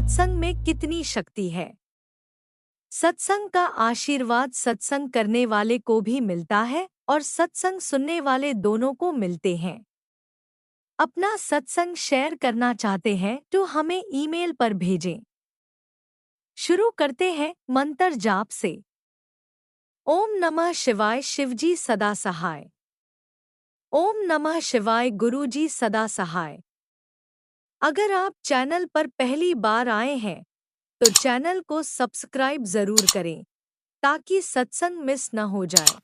सत्संग में कितनी शक्ति है। सत्संग का आशीर्वाद सत्संग करने वाले को भी मिलता है और सत्संग सुनने वाले दोनों को मिलते हैं। अपना सत्संग शेयर करना चाहते हैं तो हमें ईमेल पर भेजें। शुरू करते हैं मंत्र जाप से। ओम नमः शिवाय शिवजी सदा सहाय। ओम नमः शिवाय गुरुजी सदा सहाय। अगर आप चैनल पर पहली बार आए हैं तो चैनल को सब्सक्राइब जरूर करें ताकि सत्संग मिस न हो जाए।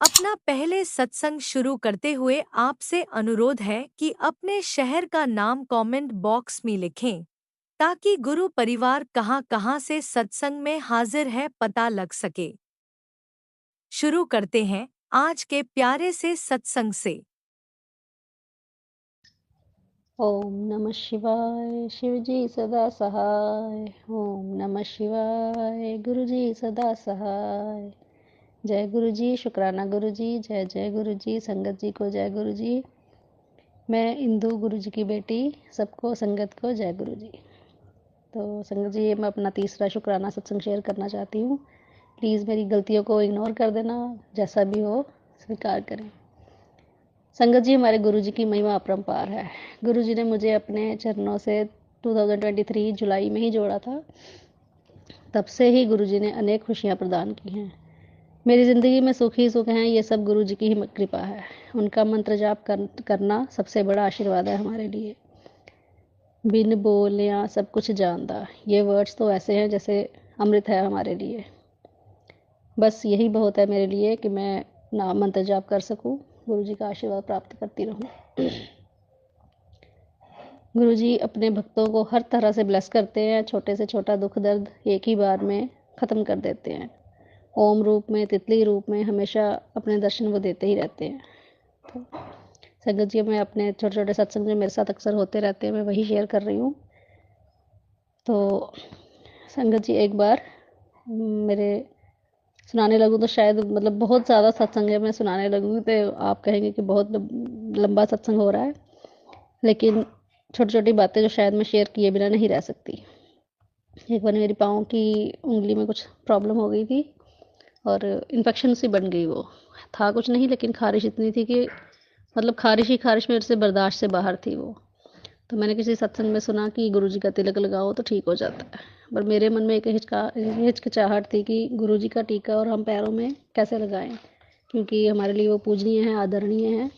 अपना पहले सत्संग शुरू करते हुए आपसे अनुरोध है कि अपने शहर का नाम कमेंट बॉक्स में लिखें ताकि गुरु परिवार कहाँ से सत्संग में हाजिर है पता लग सके। शुरू करते हैं आज के प्यारे से सत्संग से। ओम नमः शिवाय शिवजी सदा सहाय। ओम नमः शिवाय गुरुजी सदा सहाय। जय गुरुजी, शुक्राना गुरुजी, जय जय गुरुजी, संगत जी को जय गुरुजी। मैं इंदु गुरुजी की बेटी, सबको संगत को जय गुरुजी। तो संगत जी, ये मैं अपना तीसरा शुक्राना सत्संग शेयर करना चाहती हूँ। प्लीज़ मेरी गलतियों को इग्नोर कर देना, जैसा भी हो स्वीकार करें। संगत जी, हमारे गुरुजी की महिमा अपरंपार है। गुरुजी ने मुझे अपने चरणों से 2023 जुलाई में ही जोड़ा था। तब से ही गुरुजी ने अनेक खुशियां प्रदान की हैं। मेरी ज़िंदगी में सुख ही सुख हैं, ये सब गुरुजी की ही कृपा है। उनका मंत्र जाप करना सबसे बड़ा आशीर्वाद है हमारे लिए। बिन बोलियाँ सब कुछ जानता, ये वर्ड्स तो ऐसे हैं जैसे अमृत है हमारे लिए। बस यही बहुत है मेरे लिए कि मैं नाम मंत्र जाप कर सकूं, गुरुजी का आशीर्वाद प्राप्त करती रहूं। गुरुजी अपने भक्तों को हर तरह से ब्लेस करते हैं। छोटे से छोटा दुख दर्द एक ही बार में ख़त्म कर देते हैं। ओम रूप में, तितली रूप में हमेशा अपने दर्शन वो देते ही रहते हैं। तो संगत जी, मैं अपने छोटे छोटे सत्संग जो मेरे साथ अक्सर होते रहते हैं, मैं वही शेयर कर रही हूँ। तो संगत जी, एक बार मेरे सुनाने लगूँ तो शायद मतलब बहुत ज़्यादा सत्संग है, मैं सुनाने लगूँगी तो आप कहेंगे कि बहुत लंबा सत्संग हो रहा है, लेकिन छोटी छोटी बातें जो शायद मैं शेयर किए बिना नहीं रह सकती। एक बार मेरी पाँव की उंगली में कुछ प्रॉब्लम हो गई थी और इन्फेक्शन सी बन गई। वो था कुछ नहीं, लेकिन खारिश इतनी थी कि मतलब खारिश ही खारिश मेरे से बर्दाश्त से बाहर थी वो। तो मैंने किसी सत्संग में सुना कि गुरुजी का तिलक लगाओ तो ठीक हो जाता है। पर मेरे मन में एक हिचकिचाहट थी कि गुरुजी का टीका और हम पैरों में कैसे लगाएं, क्योंकि हमारे लिए वो पूजनीय हैं, आदरणीय हैं।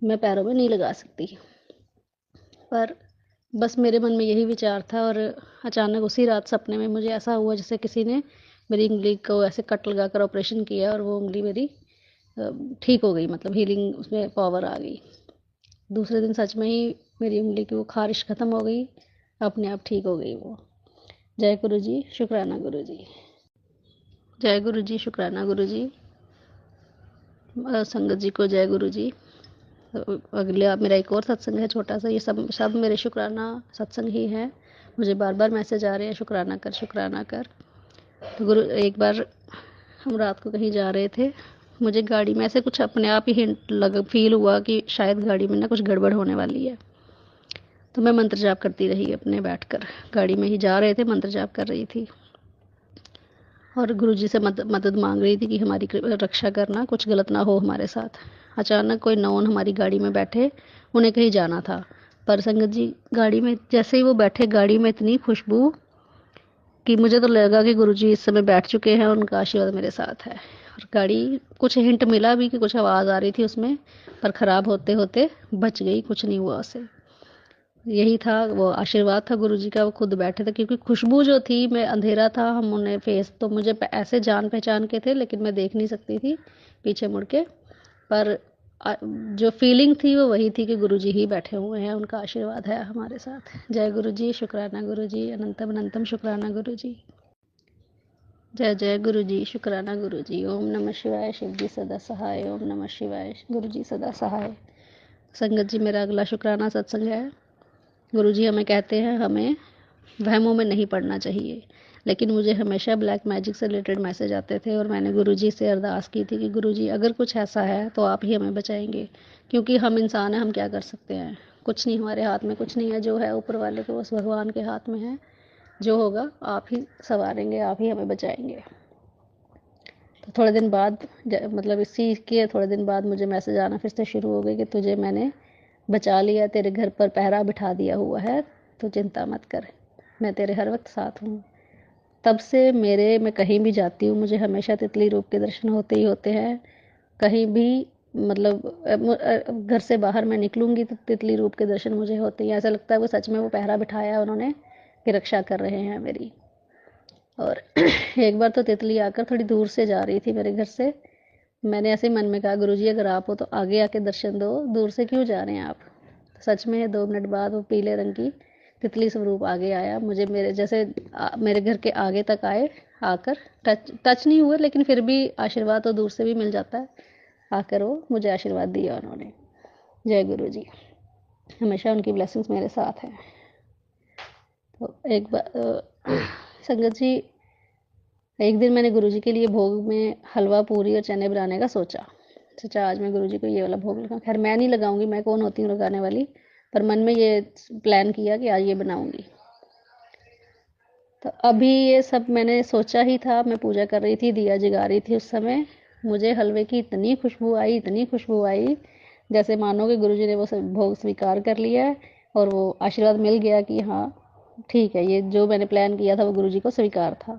मैं पैरों में नहीं लगा सकती। पर बस मेरे मन में यही विचार था और अचानक उसी रात सपने में मुझे ऐसा हुआ जैसे किसी ने मेरी उंगली को ऐसे कट लगा कर ऑपरेशन किया और वो उंगली मेरी ठीक हो गई, मतलब हीलिंग उसमें पावर आ गई। दूसरे दिन सच में ही मेरी उंगली की वो खारिश ख़त्म हो गई, अपने आप ठीक हो गई वो। जय गुरु जी, शुक्राना गुरु जी। जय गुरु जी, शुक्राना गुरु जी। संगत जी को जय गुरु जी। अगले आप मेरा एक और सत्संग है छोटा सा, ये सब मेरे शुक्राना सत्संग ही हैं। मुझे बार बार मैसेज आ रहे हैं शुक्राना कर, शुक्राना कर। तो गुरु, एक बार हम रात को कहीं जा रहे थे, मुझे गाड़ी में ऐसे कुछ अपने आप ही हिंट फील हुआ कि शायद गाड़ी में ना कुछ गड़बड़ होने वाली है। तो मैं मंत्र जाप करती रही अपने बैठकर, गाड़ी में ही जा रहे थे, मंत्र जाप कर रही थी और गुरुजी से मदद मांग रही थी कि हमारी रक्षा करना, कुछ गलत ना हो हमारे साथ। अचानक कोई नॉन हमारी गाड़ी में बैठे, उन्हें कहीं जाना था। पर संगत जी, गाड़ी में जैसे ही वो बैठे, गाड़ी में इतनी खुशबू कि मुझे तो लगा कि गुरुजी इस समय बैठ चुके हैं और उनका आशीर्वाद मेरे साथ है। और गाड़ी कुछ हिंट मिला भी कि कुछ आवाज़ आ रही थी उसमें, पर ख़राब होते होते बच गई, कुछ नहीं हुआ उसे। यही था वो आशीर्वाद था गुरुजी का, वो खुद बैठे थे, क्योंकि खुशबू जो थी, मैं अंधेरा था, हम उन्हें फेस तो मुझे ऐसे जान पहचान के थे, लेकिन मैं देख नहीं सकती थी पीछे मुड़ के। पर जो फीलिंग थी वो वही थी कि गुरुजी ही बैठे हुए हैं, उनका आशीर्वाद है हमारे साथ। जय गुरुजी, शुक्राना गुरुजी, अनंतम अनंतम शुक्राना गुरुजी। जय जय गुरुजी, शुक्राना गुरुजी। ओम नमः शिवाय शिवजी सदा सहाय। ओम नमः शिवाय गुरुजी सदा सहाय। संगत जी, मेरा अगला शुक्राना सत्संग है। गुरुजी हमें कहते हैं हमें वहमों में नहीं पड़ना चाहिए, लेकिन मुझे हमेशा ब्लैक मैजिक से रिलेटेड मैसेज आते थे और मैंने गुरुजी से अरदास की थी कि गुरुजी अगर कुछ ऐसा है तो आप ही हमें बचाएंगे, क्योंकि हम इंसान हैं, हम क्या कर सकते हैं। कुछ नहीं हमारे हाथ में, कुछ नहीं है, जो है ऊपर वाले के, बस भगवान के हाथ में है। जो होगा आप ही संवारेंगे, आप ही हमें बचाएंगे। तो थोड़े दिन बाद मतलब इस चीज़ के थोड़े दिन बाद मुझे मैसेज आना फिर से शुरू हो गए कि तुझे मैंने बचा लिया, तेरे घर पर पहरा बिठा दिया हुआ है, तो चिंता मत कर, मैं तेरे हर वक्त साथ हूँ। तब से मैं कहीं भी जाती हूँ मुझे हमेशा तितली रूप के दर्शन होते ही होते हैं। कहीं भी मतलब घर से बाहर मैं निकलूंगी तो तितली रूप के दर्शन मुझे होते ही, ऐसा लगता है वो सच में वो पहरा बिठाया उन्होंने कि रक्षा कर रहे हैं मेरी। और एक बार तो तितली आकर थोड़ी दूर से जा रही थी मेरे घर से। मैंने ऐसे मन में कहा, गुरुजी अगर आप हो तो आगे आके दर्शन दो, दूर से क्यों जा रहे हैं आप। तो सच में 2 मिनट बाद वो पीले रंग की तितली स्वरूप आगे आया, मुझे मेरे जैसे मेरे घर के आगे तक आए, आकर टच नहीं हुए, लेकिन फिर भी आशीर्वाद तो दूर से भी मिल जाता है। आकर वो मुझे आशीर्वाद दिया उन्होंने। जय गुरु जी, हमेशा उनकी ब्लेसिंग्स मेरे साथ हैं। तो एक बार संगत जी, एक दिन मैंने गुरुजी के लिए भोग में हलवा पूरी और चने बनाने का सोचा। आज मैं गुरुजी को ये वाला भोग लगाऊं। खैर मैं नहीं लगाऊंगी, मैं कौन होती हूँ लगाने वाली, पर मन में ये प्लान किया कि आज ये बनाऊंगी। तो अभी ये सब मैंने सोचा ही था, मैं पूजा कर रही थी, दिया जगा रही थी, उस समय मुझे हलवे की इतनी खुशबू आई, इतनी खुशबू आई, जैसे मानो कि गुरुजी ने वो सब भोग स्वीकार कर लिया है और वो आशीर्वाद मिल गया कि हाँ ठीक है, ये जो मैंने प्लान किया था वो गुरुजी को स्वीकार था।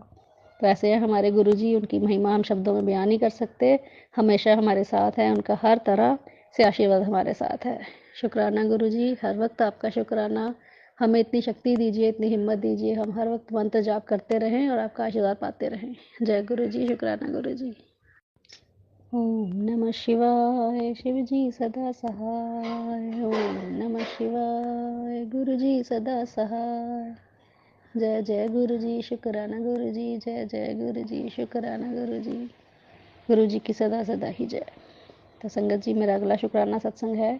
तो ऐसे हैं हमारे गुरुजी, उनकी महिमा हम शब्दों में बयान नहीं कर सकते। हमेशा हमारे साथ है, उनका हर तरह से आशीर्वाद हमारे साथ है। शुक्राना गुरुजी, हर वक्त आपका शुक्राना। हमें इतनी शक्ति दीजिए, इतनी हिम्मत दीजिए, हम हर वक्त मंत्र जाप करते रहें और आपका आशीर्वाद पाते रहें। जय गुरुजी, शुक्राना गुरुजी। ओम नमः शिवाय, शिव जी सदा सहाय। ओम नमः शिवाय, गुरु जी सदा सहाय। जय जय गुरु जी, शुक्राना गुरु जी, जय जय गुरु जी, शुक्राना गुरु जी। गुरु जी की सदा सदा ही जय। तो संगत जी, मेरा अगला शुक्राना सत्संग है,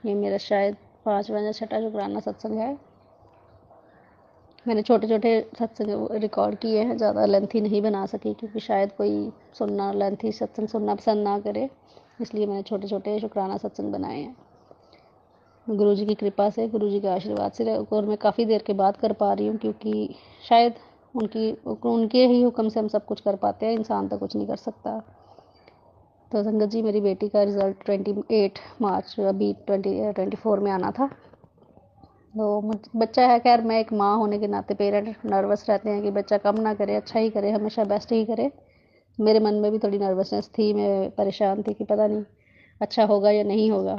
ये मेरा शायद 5वां या 6वां शुक्राना सत्संग है। मैंने छोटे छोटे सत्संग रिकॉर्ड किए हैं, ज़्यादा लेंथी नहीं बना सकी क्योंकि शायद कोई सुनना लेंथी सत्संग सुनना पसंद ना करे, इसलिए मैंने छोटे छोटे शुक्राना सत्संग बनाए हैं। गुरु जी की कृपा से, गुरु जी के आशीर्वाद से, और मैं काफ़ी देर के बाद कर पा रही हूँ क्योंकि शायद उनके ही हुक्म से हम सब कुछ कर पाते हैं, इंसान तो कुछ नहीं कर सकता। तो संगत जी, मेरी बेटी का रिज़ल्ट 28 मार्च अभी 2024 में आना था। तो बच्चा है, खैर मैं एक माँ होने के नाते पेरेंट नर्वस रहते हैं कि बच्चा कम ना करे, अच्छा ही करे, हमेशा बेस्ट ही करे। मेरे मन में भी थोड़ी नर्वसनेस थी, मैं परेशान थी कि पता नहीं अच्छा होगा या नहीं होगा।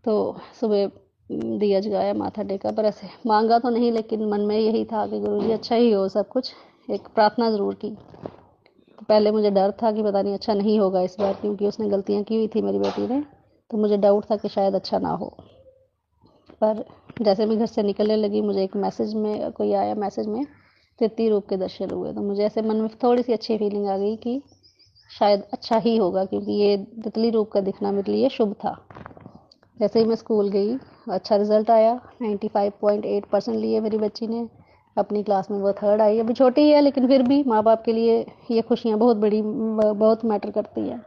तो सुबह दिया जगाया, माथा टेका, पर ऐसे मांगा तो नहीं, लेकिन मन में यही था कि गुरुजी अच्छा ही हो सब कुछ। एक प्रार्थना ज़रूर की। तो पहले मुझे डर था कि पता नहीं अच्छा नहीं होगा इस बार, क्योंकि उसने गलतियाँ की हुई थी मेरी बेटी ने, तो मुझे डाउट था कि शायद अच्छा ना हो। पर जैसे मैं घर से निकलने लगी, मुझे एक मैसेज में कोई आया, मैसेज में तितली रूप के दर्शन हुए। तो मुझे ऐसे मन में थोड़ी सी अच्छी फीलिंग आ गई कि शायद अच्छा ही होगा, क्योंकि ये तितली रूप का दिखना मेरे लिए शुभ था। जैसे ही मैं स्कूल गई, अच्छा रिजल्ट आया, 95.8% लिए मेरी बच्ची ने। अपनी क्लास में वो 3rd आई। अभी छोटी ही है, लेकिन फिर भी माँ बाप के लिए ये खुशियाँ बहुत मैटर करती हैं।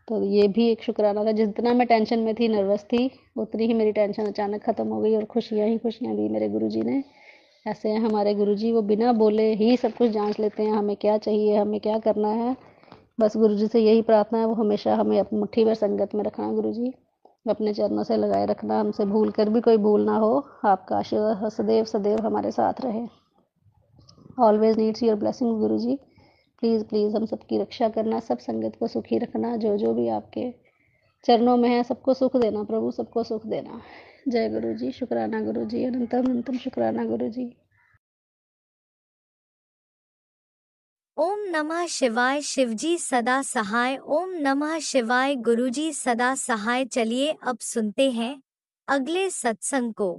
तो ये भी एक शुक्राना था। जितना मैं टेंशन में थी, नर्वस थी, उतनी ही मेरी टेंशन अचानक ख़त्म हो गई और खुशियाँ ही खुशियाँ दी मेरे गुरुजी ने। ऐसे हैं हमारे गुरुजी, वो बिना बोले ही सब कुछ जांच लेते हैं, हमें क्या चाहिए, हमें क्या करना है। बस गुरुजी से यही प्रार्थना है, वो हमेशा हमें अपनी मुट्ठी भर संगत में रखना, गुरुजी अपने चरणों से लगाए रखना, हमसे भूल कर भी कोई भूल ना हो। आपका आशीर्वाद सदैव सदैव हमारे साथ रहे। Always needs your blessing Guruji. Please please हम सबकी रक्षा करना, सब संगत को सुखी रखना, जो जो भी आपके चरणों में है सबको सुख देना प्रभु, सबको सुख देना। जय गुरु जी, शुक्राना गुरु जी, अनंतम अनंतम शुक्राना गुरु जी। ओम नमः शिवाय, शिवजी सदा सहाय। ओम नमः शिवाय, गुरुजी सदा सहाय। चलिए अब सुनते हैं अगले सत्संग को।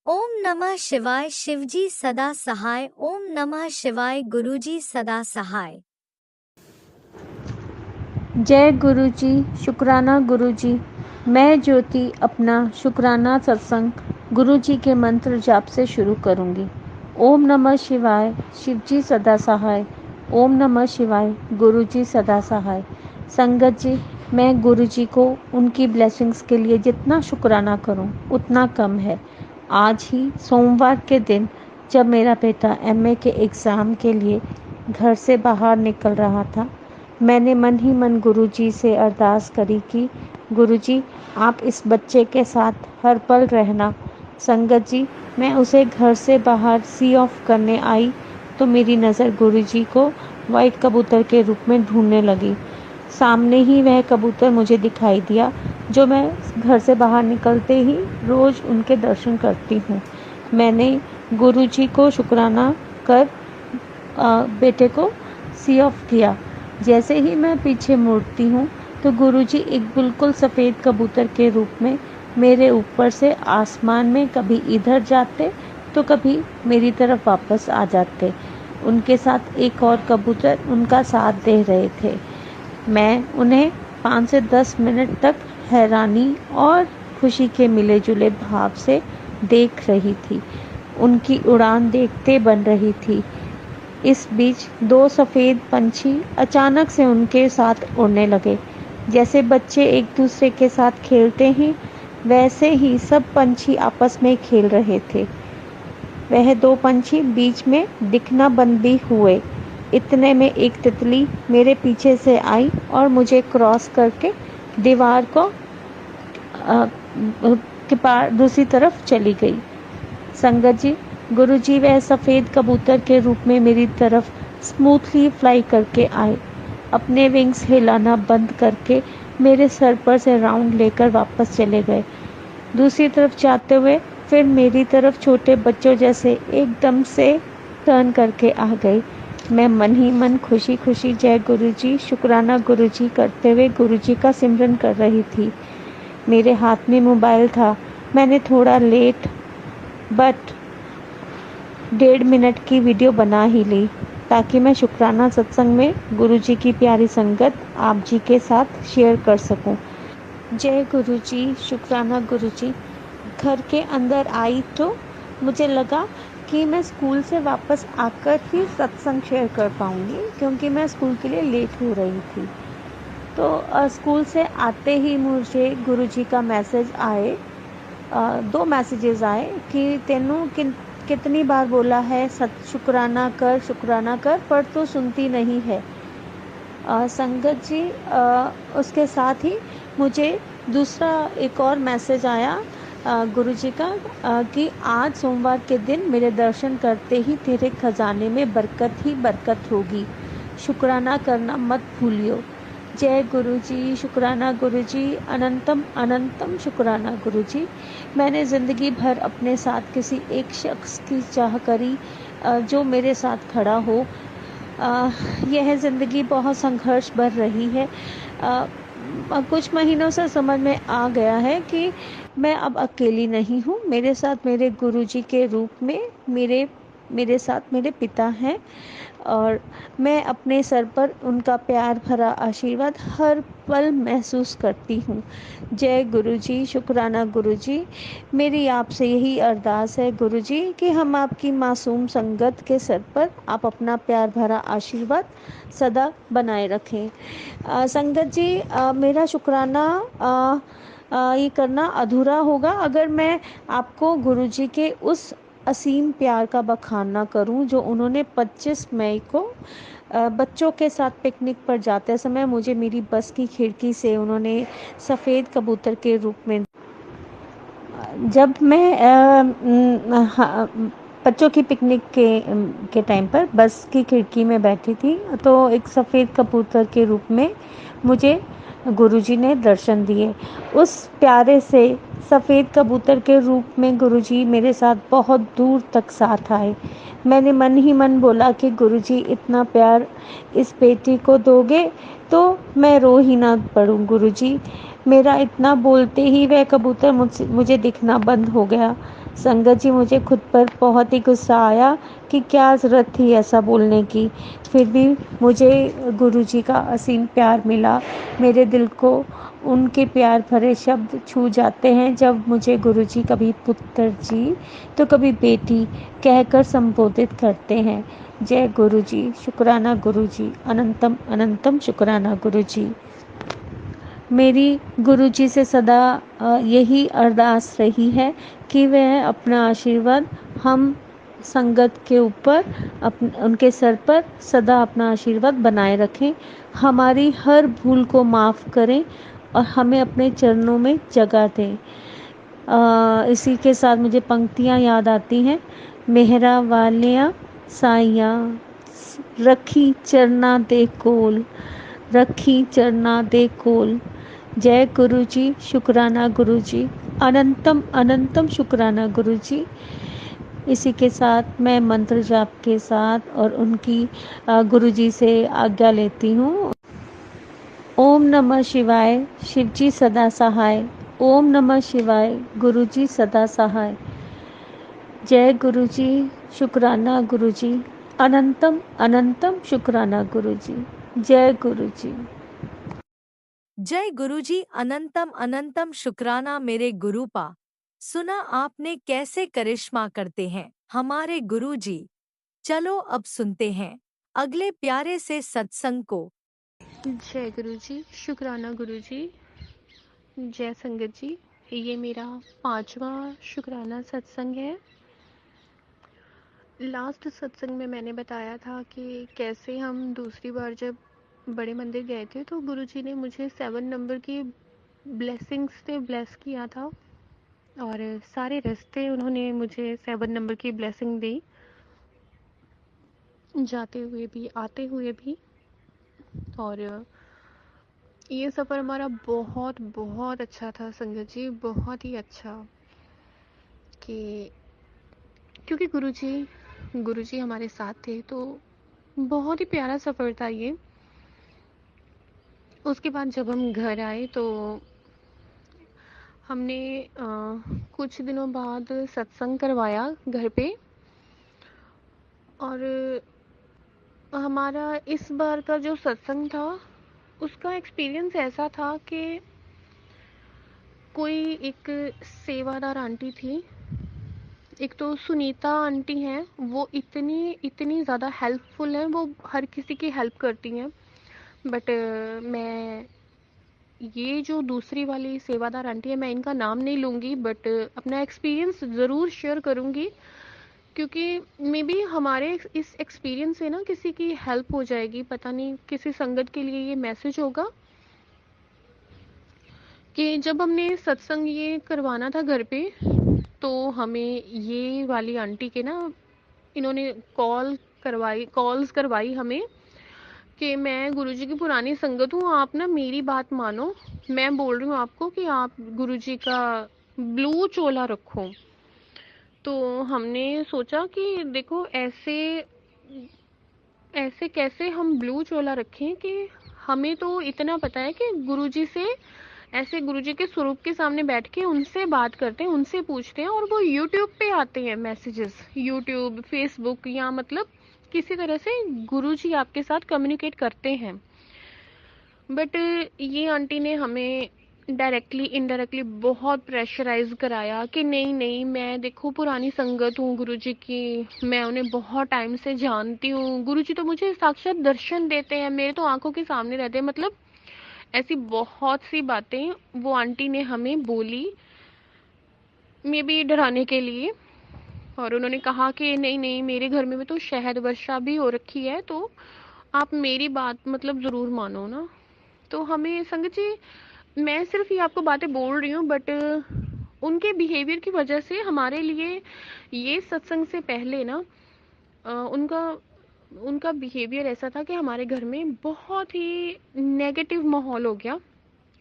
ओम नमः शिवाय, शिवजी सदा सहाय। ओम नमः शिवाय, गुरुजी सदा सहाय। जय गुरु जी, शुक्राना गुरु जी। मैं ज्योति अपना शुक्राना सत्संग गुरु जी के मंत्र जाप से शुरू करूंगी। ओम नमः शिवाय, शिवजी सदा सहाय। ओम नमः शिवाय, गुरु जी सदा सहाय। संगत जी, मैं गुरुजी को उनकी ब्लेसिंग्स के लिए जितना शुक्राना करूं उतना कम है। आज ही सोमवार के दिन जब मेरा बेटा एमए के एग्ज़ाम के लिए घर से बाहर निकल रहा था, मैंने मन ही मन गुरुजी से अरदास करी कि गुरुजी आप इस बच्चे के साथ हर पल रहना। संगत जी, मैं उसे घर से बाहर सी ऑफ करने आई तो मेरी नज़र गुरुजी को वाइट कबूतर के रूप में ढूंढने लगी। सामने ही वह कबूतर मुझे दिखाई दिया जो मैं घर से बाहर निकलते ही रोज़ उनके दर्शन करती हूँ। मैंने गुरुजी को शुक्राना कर बेटे को सी ऑफ किया। जैसे ही मैं पीछे मुड़ती हूँ तो गुरुजी एक बिल्कुल सफ़ेद कबूतर के रूप में मेरे ऊपर से आसमान में कभी इधर जाते तो कभी मेरी तरफ वापस आ जाते। उनके साथ एक और कबूतर उनका साथ दे रहे थे। मैं उन्हें 5 से 10 मिनट तक हैरानी और खुशी के मिले जुले भाव से देख रही थी। उनकी उड़ान देखते बन रही थी। इस बीच 2 सफ़ेद पंछी अचानक से उनके साथ उड़ने लगे। जैसे बच्चे एक दूसरे के साथ खेलते हैं वैसे ही सब पंछी आपस में खेल रहे थे। वह 2 पंछी बीच में दिखना बंद भी हुए। इतने में एक तितली मेरे पीछे से आई और मुझे क्रॉस करके दीवार को के पार दूसरी तरफ चली गई। संगत जी, गुरुजी वह सफ़ेद कबूतर के रूप में मेरी तरफ स्मूथली फ्लाई करके आए। अपने विंग्स हिलाना बंद करके मेरे सर पर से राउंड लेकर वापस चले गए। दूसरी तरफ जाते हुए फिर मेरी तरफ छोटे बच्चों जैसे एकदम से टर्न करके आ गए। मैं मन ही मन खुशी खुशी जय गुरुजी, शुक्राना गुरुजी करते हुए गुरुजी का सिमरन कर रही थी। मेरे हाथ में मोबाइल था। मैंने थोड़ा लेट बट 1.5 मिनट की वीडियो बना ही ली ताकि मैं शुक्राना सत्संग में गुरुजी की प्यारी संगत आप जी के साथ शेयर कर सकूं। जय गुरुजी, शुक्राना गुरुजी। घर के अंदर आई तो मुझे लगा कि मैं स्कूल से वापस आकर ही सत्संग शेयर कर पाऊँगी क्योंकि मैं स्कूल के लिए लेट हो रही थी। तो स्कूल से आते ही मुझे गुरुजी का मैसेज आए, 2 मैसेजेस आए कि तेनू कितनी बार बोला है शुक्राना कर पर तो सुनती नहीं है। संगत जी, उसके साथ ही मुझे दूसरा एक और मैसेज आया गुरुजी का कि आज सोमवार के दिन मेरे दर्शन करते ही तेरे खजाने में बरकत ही बरकत होगी, शुक्राना करना मत भूलियो। जय गुरुजी, शुक्राना गुरुजी, अनंतम अनंतम शुक्राना गुरुजी। मैंने ज़िंदगी भर अपने साथ किसी एक शख्स की चाह करी जो मेरे साथ खड़ा हो। यह ज़िंदगी बहुत संघर्ष भर रही है। कुछ महीनों से समझ में आ गया है कि मैं अब अकेली नहीं हूँ। मेरे साथ मेरे गुरुजी के रूप में मेरे साथ मेरे पिता हैं और मैं अपने सर पर उनका प्यार भरा आशीर्वाद हर पल महसूस करती हूँ। जय गुरुजी, शुक्राना गुरुजी। मेरी आपसे यही अरदास है गुरुजी कि हम आपकी मासूम संगत के सर पर आप अपना प्यार भरा आशीर्वाद सदा बनाए रखें। संगत जी, मेरा शुक्राना ये करना अधूरा होगा अगर मैं आपको गुरुजी के उस असीम प्यार का बखान ना करूं जो उन्होंने 25 मई को बच्चों के साथ पिकनिक पर जाते समय मुझे मेरी बस की खिड़की से उन्होंने सफ़ेद कबूतर के रूप में, जब मैं बच्चों की पिकनिक के टाइम पर बस की खिड़की में बैठी थी तो एक सफ़ेद कबूतर के रूप में मुझे गुरुजी ने दर्शन दिए। उस प्यारे से सफ़ेद कबूतर के रूप में गुरुजी मेरे साथ बहुत दूर तक साथ आए। मैंने मन ही मन बोला कि गुरुजी इतना प्यार इस बेटी को दोगे तो मैं रो ही ना पड़ूं गुरुजी। मेरा इतना बोलते ही वह कबूतर मुझे दिखना बंद हो गया। संगत जी, मुझे खुद पर बहुत ही गुस्सा आया कि क्या ज़रूरत थी ऐसा बोलने की। फिर भी मुझे गुरुजी का असीम प्यार मिला। मेरे दिल को उनके प्यार भरे शब्द छू जाते हैं जब मुझे गुरुजी कभी पुत्र जी तो कभी बेटी कहकर संबोधित करते हैं। जय गुरुजी, शुक्राना गुरुजी, अनंतम अनंतम शुक्राना गुरुजी। मेरी गुरुजी से सदा यही अरदास रही है कि वह अपना आशीर्वाद हम संगत के ऊपर उनके सर पर सदा अपना आशीर्वाद बनाए रखें, हमारी हर भूल को माफ़ करें और हमें अपने चरणों में जगह दें। इसी के साथ मुझे पंक्तियाँ याद आती हैं, मेहरा वालिया साइया रखी चरना दे कोल, रखी चरना दे कोल। जय गुरुजी, शुक्राना गुरुजी, अनंतम अनंतम शुक्राना गुरुजी। इसी के साथ मैं मंत्र जाप के साथ और उनकी गुरुजी से आज्ञा लेती हूँ। ओम नमः शिवाय, शिवजी सदा सहाय। ओम नमः शिवाय, गुरुजी सदा सहाय। जय गुरुजी, शुक्राना गुरुजी, अनंतम अनंतम शुक्राना गुरुजी। जय गुरुजी। जय गुरुजी, अनंतम अनंतम शुक्राना मेरे गुरुपा। सुना आपने कैसे करिश्मा करते हैं हमारे गुरुजी। चलो अब सुनते हैं अगले प्यारे से सत्संग को। जय गुरुजी, शुक्राना गुरुजी, जय संगत जी। ये मेरा 5वां शुक्राना सत्संग है। लास्ट सत्संग में मैंने बताया था कि कैसे हम दूसरी बार जब बड़े मंदिर गए थे तो गुरुजी ने मुझे 7 नंबर की ब्लेसिंग्स से ब्लेस किया था और सारे रास्ते उन्होंने मुझे 7 नंबर की ब्लेसिंग दी, जाते हुए भी आते हुए भी। और ये सफ़र हमारा बहुत बहुत अच्छा था संगत जी, बहुत ही अच्छा। कि क्योंकि गुरुजी हमारे साथ थे तो बहुत ही प्यारा सफ़र था ये। उसके बाद जब हम घर आए तो हमने कुछ दिनों बाद सत्संग करवाया घर पे। और हमारा इस बार का जो सत्संग था उसका एक्सपीरियंस ऐसा था कि कोई एक सेवादार आंटी थी। एक तो सुनीता आंटी हैं, वो इतनी ज़्यादा हेल्पफुल हैं, वो हर किसी की हेल्प करती हैं। बट मैं ये जो दूसरी वाली सेवादार आंटी है, मैं इनका नाम नहीं लूँगी, बट अपना एक्सपीरियंस ज़रूर शेयर करूँगी क्योंकि मे बी हमारे इस एक्सपीरियंस से ना किसी की हेल्प हो जाएगी। पता नहीं किसी संगत के लिए ये मैसेज होगा कि जब हमने सत्संग ये करवाना था घर पे तो हमें ये वाली आंटी के ना इन्होंने कॉल्स करवाई हमें कि मैं गुरुजी की पुरानी संगत हूँ, आप ना मेरी बात मानो, मैं बोल रही हूँ आपको कि आप गुरुजी का ब्लू चोला रखो। तो हमने सोचा कि देखो ऐसे ऐसे कैसे हम ब्लू चोला रखें कि हमें तो इतना पता है कि गुरुजी से ऐसे गुरुजी के स्वरूप के सामने बैठ के उनसे बात करते हैं, उनसे पूछते हैं और वो यूट्यूब पे आते हैं मैसेजेस, यूट्यूब, फेसबुक, या मतलब किसी तरह से गुरुजी आपके साथ कम्युनिकेट करते हैं। बट ये आंटी ने हमें डायरेक्टली इनडायरेक्टली बहुत प्रेशराइज कराया कि नहीं नहीं, मैं देखो पुरानी संगत हूँ गुरुजी की, मैं उन्हें बहुत टाइम से जानती हूँ, गुरुजी तो मुझे साक्षात दर्शन देते हैं, मेरे तो आंखों के सामने रहते हैं। मतलब ऐसी बहुत सी बातें वो आंटी ने हमें बोली, मे बी डराने के लिए। और उन्होंने कहा कि नहीं नहीं, मेरे घर में भी तो शहद वर्षा भी हो रखी है, तो आप मेरी बात मतलब ज़रूर मानो ना। तो हमें संगत जी, मैं सिर्फ ये आपको बातें बोल रही हूँ, बट उनके बिहेवियर की वजह से हमारे लिए ये सत्संग से पहले ना उनका उनका बिहेवियर ऐसा था कि हमारे घर में बहुत ही नेगेटिव माहौल हो गया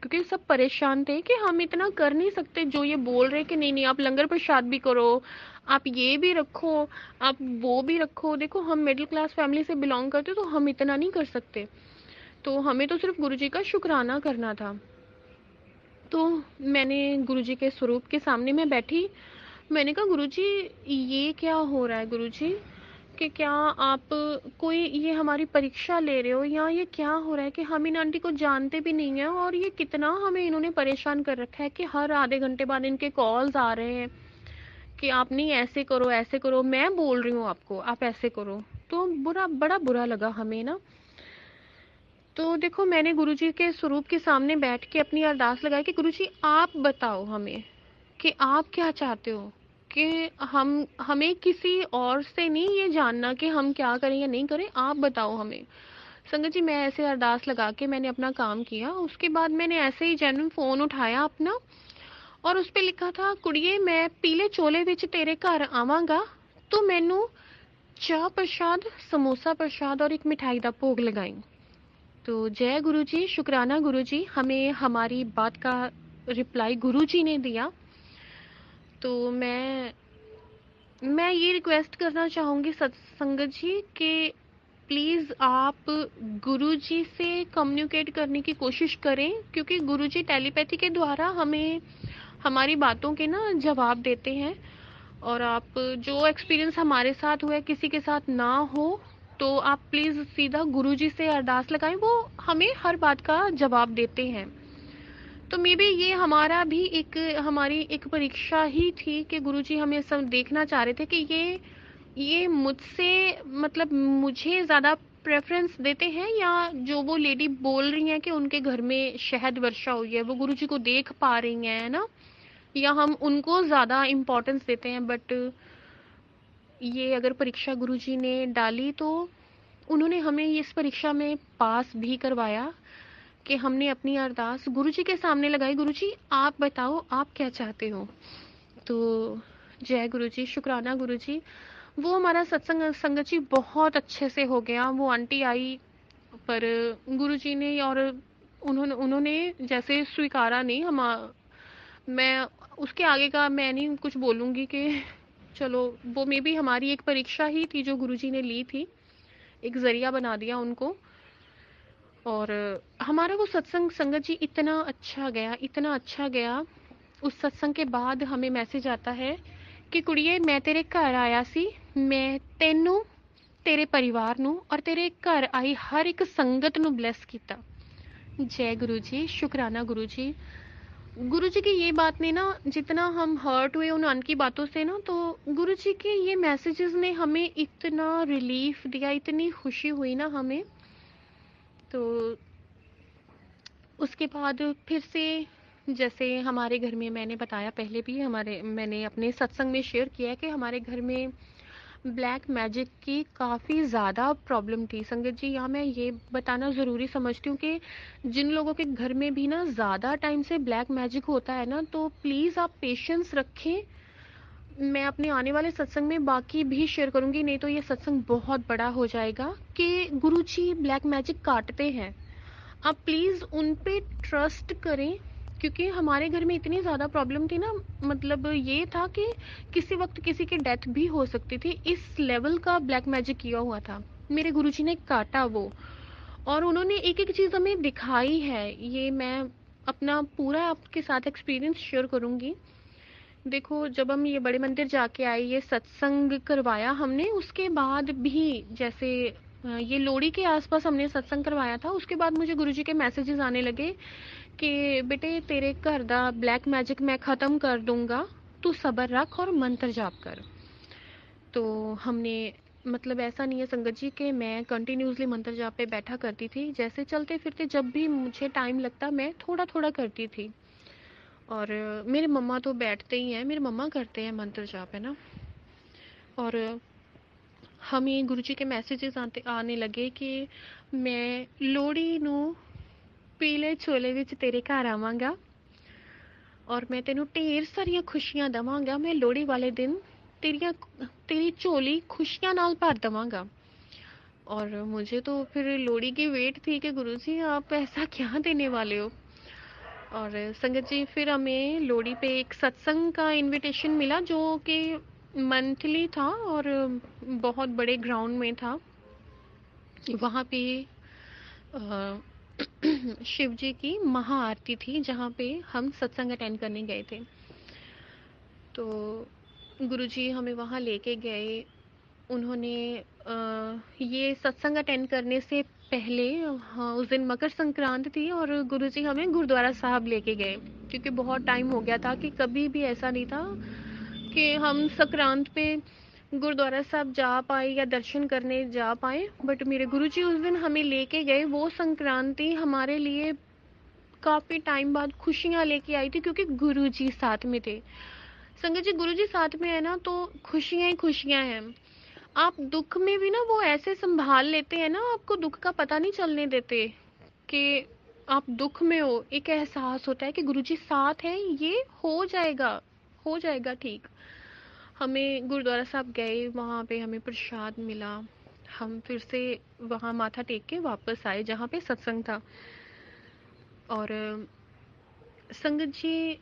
क्योंकि सब परेशान थे कि हम इतना कर नहीं सकते जो ये बोल रहे कि नहीं नहीं आप लंगर प्रसाद भी करो, आप ये भी रखो, आप वो भी रखो। देखो हम मिडिल क्लास फैमिली से बिलोंग करते तो हम इतना नहीं कर सकते, तो हमें तो सिर्फ गुरुजी का शुक्राना करना था। तो मैंने गुरुजी के स्वरूप के सामने मैं बैठी, मैंने कहा गुरुजी ये क्या हो रहा है गुरुजी, कि क्या आप कोई ये हमारी परीक्षा ले रहे हो या ये क्या हो रहा है कि हम इन आंटी को जानते भी नहीं हैं और ये कितना हमें इन्होंने परेशान कर रखा है कि हर आधे घंटे बाद इनके कॉल्स आ रहे हैं कि आप नहीं ऐसे करो ऐसे करो, मैं बोल रही हूँ आपको आप ऐसे करो। तो बड़ा बुरा लगा हमें ना। तो देखो, मैंने गुरुजी के स्वरूप के सामने बैठ के अपनी अरदास लगाई कि गुरुजी आप बताओ हमें कि आप क्या चाहते हो, कि हमें किसी और से नहीं ये जानना कि हम क्या करें या नहीं करें, आप बताओ हमें। संगत जी, मैं ऐसे अरदास लगा के मैंने अपना काम किया। उसके बाद मैंने ऐसे ही जेन्युइन फ़ोन उठाया अपना, और उस पे लिखा था, कुड़िए मैं पीले चोले विच तेरे घर आवांगा, तो मैनू चाह प्रसाद, समोसा प्रसाद और एक मिठाई का भोग लगाई। तो जय गुरुजी, शुक्राना गुरुजी, हमें हमारी बात का रिप्लाई गुरुजी ने दिया। तो मैं ये रिक्वेस्ट करना चाहूँगी सत्संगत जी कि प्लीज़ आप गुरुजी से कम्युनिकेट करने की कोशिश करें, क्योंकि गुरुजी टेलीपैथी के द्वारा हमें हमारी बातों के ना जवाब देते हैं। और आप जो एक्सपीरियंस हमारे साथ हुआ है किसी के साथ ना हो, तो आप प्लीज़ सीधा गुरुजी से अरदास लगाएं, वो हमें हर बात का जवाब देते हैं। तो मे बी ये हमारी एक परीक्षा ही थी कि गुरुजी हमें सब देखना चाह रहे थे कि ये मुझसे, मतलब मुझे ज़्यादा प्रेफरेंस देते हैं, या जो वो लेडी बोल रही हैं कि उनके घर में शहद वर्षा हुई है, वो गुरुजी को देख पा रही हैं, है ना, या हम उनको ज़्यादा इम्पोर्टेंस देते हैं। बट ये अगर परीक्षा गुरुजी ने डाली, तो उन्होंने हमें इस परीक्षा में पास भी करवाया कि हमने अपनी अरदास गुरुजी के सामने लगाई, गुरुजी आप बताओ आप क्या चाहते हो। तो जय गुरुजी, शुक्राना गुरुजी। वो हमारा सत्संग संगत जी बहुत अच्छे से हो गया। वो आंटी आई, पर गुरुजी ने और उन्होंने जैसे स्वीकारा नहीं। मैं उसके आगे का मैं नहीं कुछ बोलूँगी कि चलो, वो मे बी हमारी एक परीक्षा ही थी जो गुरुजी ने ली थी, एक ज़रिया बना दिया उनको। और हमारा वो सत्संग संगत जी इतना अच्छा गया, इतना अच्छा गया। उस सत्संग के बाद हमें मैसेज आता है कि कुड़िए मैं तेरे घर आया सी, मैं तेनू, तेरे परिवार नू और तेरे घर आई हर एक संगत नू ब्लेस किया। जय गुरु जी, शुक्राना गुरु जी। गुरु जी की ये बात ने ना, जितना हम हर्ट हुए उनकी बातों से ना, तो गुरु जी के ये मैसेजेस ने हमें इतना रिलीफ दिया, इतनी खुशी हुई ना हमें। तो उसके बाद फिर से, जैसे हमारे घर में, मैंने बताया पहले भी, मैंने अपने सत्संग में शेयर किया है कि हमारे घर में ब्लैक मैजिक की काफ़ी ज़्यादा प्रॉब्लम थी संगत जी। यहाँ मैं ये बताना ज़रूरी समझती हूँ कि जिन लोगों के घर में भी ना ज़्यादा टाइम से ब्लैक मैजिक होता है ना, तो प्लीज़ आप पेशेंस रखें। मैं अपने आने वाले सत्संग में बाकी भी शेयर करूँगी, नहीं तो ये सत्संग बहुत बड़ा हो जाएगा कि गुरुजी ब्लैक मैजिक काटते हैं। आप प्लीज़ उन पे ट्रस्ट करें, क्योंकि हमारे घर में इतनी ज़्यादा प्रॉब्लम थी ना, मतलब ये था कि किसी वक्त किसी की डेथ भी हो सकती थी, इस लेवल का ब्लैक मैजिक किया हुआ था। मेरे गुरुजी ने काटा वो, और उन्होंने एक एक चीज़ हमें दिखाई है। ये मैं अपना पूरा आपके साथ एक्सपीरियंस शेयर करूँगी। देखो, जब हम ये बड़े मंदिर जाके आए, ये सत्संग करवाया हमने, उसके बाद भी जैसे ये लोहड़ी के आसपास हमने सत्संग करवाया था, उसके बाद मुझे गुरुजी के मैसेजेस आने लगे कि बेटे तेरे घर दा ब्लैक मैजिक मैं ख़त्म कर दूंगा, तू सब्र रख और मंत्र जाप कर। तो हमने, मतलब ऐसा नहीं है संगत जी कि मैं कंटिन्यूसली मंत्र जाप पे बैठा करती थी, जैसे चलते फिरते जब भी मुझे टाइम लगता मैं थोड़ा थोड़ा करती थी। और मेरे मम्मा तो बैठते ही हैं, मेरे मम्मा करते हैं मंत्र जाप, है ना। और हमें गुरुजी के मैसेजेस आने लगे कि मैं लोहड़ी नू पीले छोले विच तेरे घर आवांगा और मैं तेनू ढेर सारियां खुशियां दवांगा। मैं लोहड़ी वाले दिन तेरी झोली खुशियां नाल भर दवांगा। और मुझे तो फिर लोहड़ी की वेट थी कि गुरुजी आप ऐसा क्या देने वाले हो। और संगत जी, फिर हमें लोहड़ी पे एक सत्संग का इनविटेशन मिला जो कि मंथली था और बहुत बड़े ग्राउंड में था। वहाँ पे शिव जी की महाआरती थी, जहाँ पे हम सत्संग अटेंड करने गए थे। तो गुरुजी हमें वहाँ लेके गए। उन्होंने ये सत्संग अटेंड करने से पहले, हाँ, उस दिन मकर संक्रांति थी और गुरुजी हमें गुरुद्वारा साहब लेके गए, क्योंकि बहुत टाइम हो गया था कि कभी भी ऐसा नहीं था कि हम संक्रांत पे गुरुद्वारा साहब जा पाए या दर्शन करने जा पाए, बट मेरे गुरुजी उस दिन हमें लेके गए। वो संक्रांति हमारे लिए काफ़ी टाइम बाद खुशियाँ लेके आई थी, क्योंकि गुरुजी साथ में थे। संगत जी, गुरुजी साथ में है ना तो खुशियाँ ही खुशियाँ हैं। आप दुख में भी ना वो ऐसे संभाल लेते हैं ना, आपको दुख का पता नहीं चलने देते कि आप दुख में हो। एक एहसास होता है कि गुरुजी साथ हैं, ये हो जाएगा ठीक। हमें गुरुद्वारा साहब गए, वहाँ पे हमें प्रसाद मिला। हम फिर से वहाँ माथा टेक के वापस आए जहाँ पे सत्संग था। और संगत जी,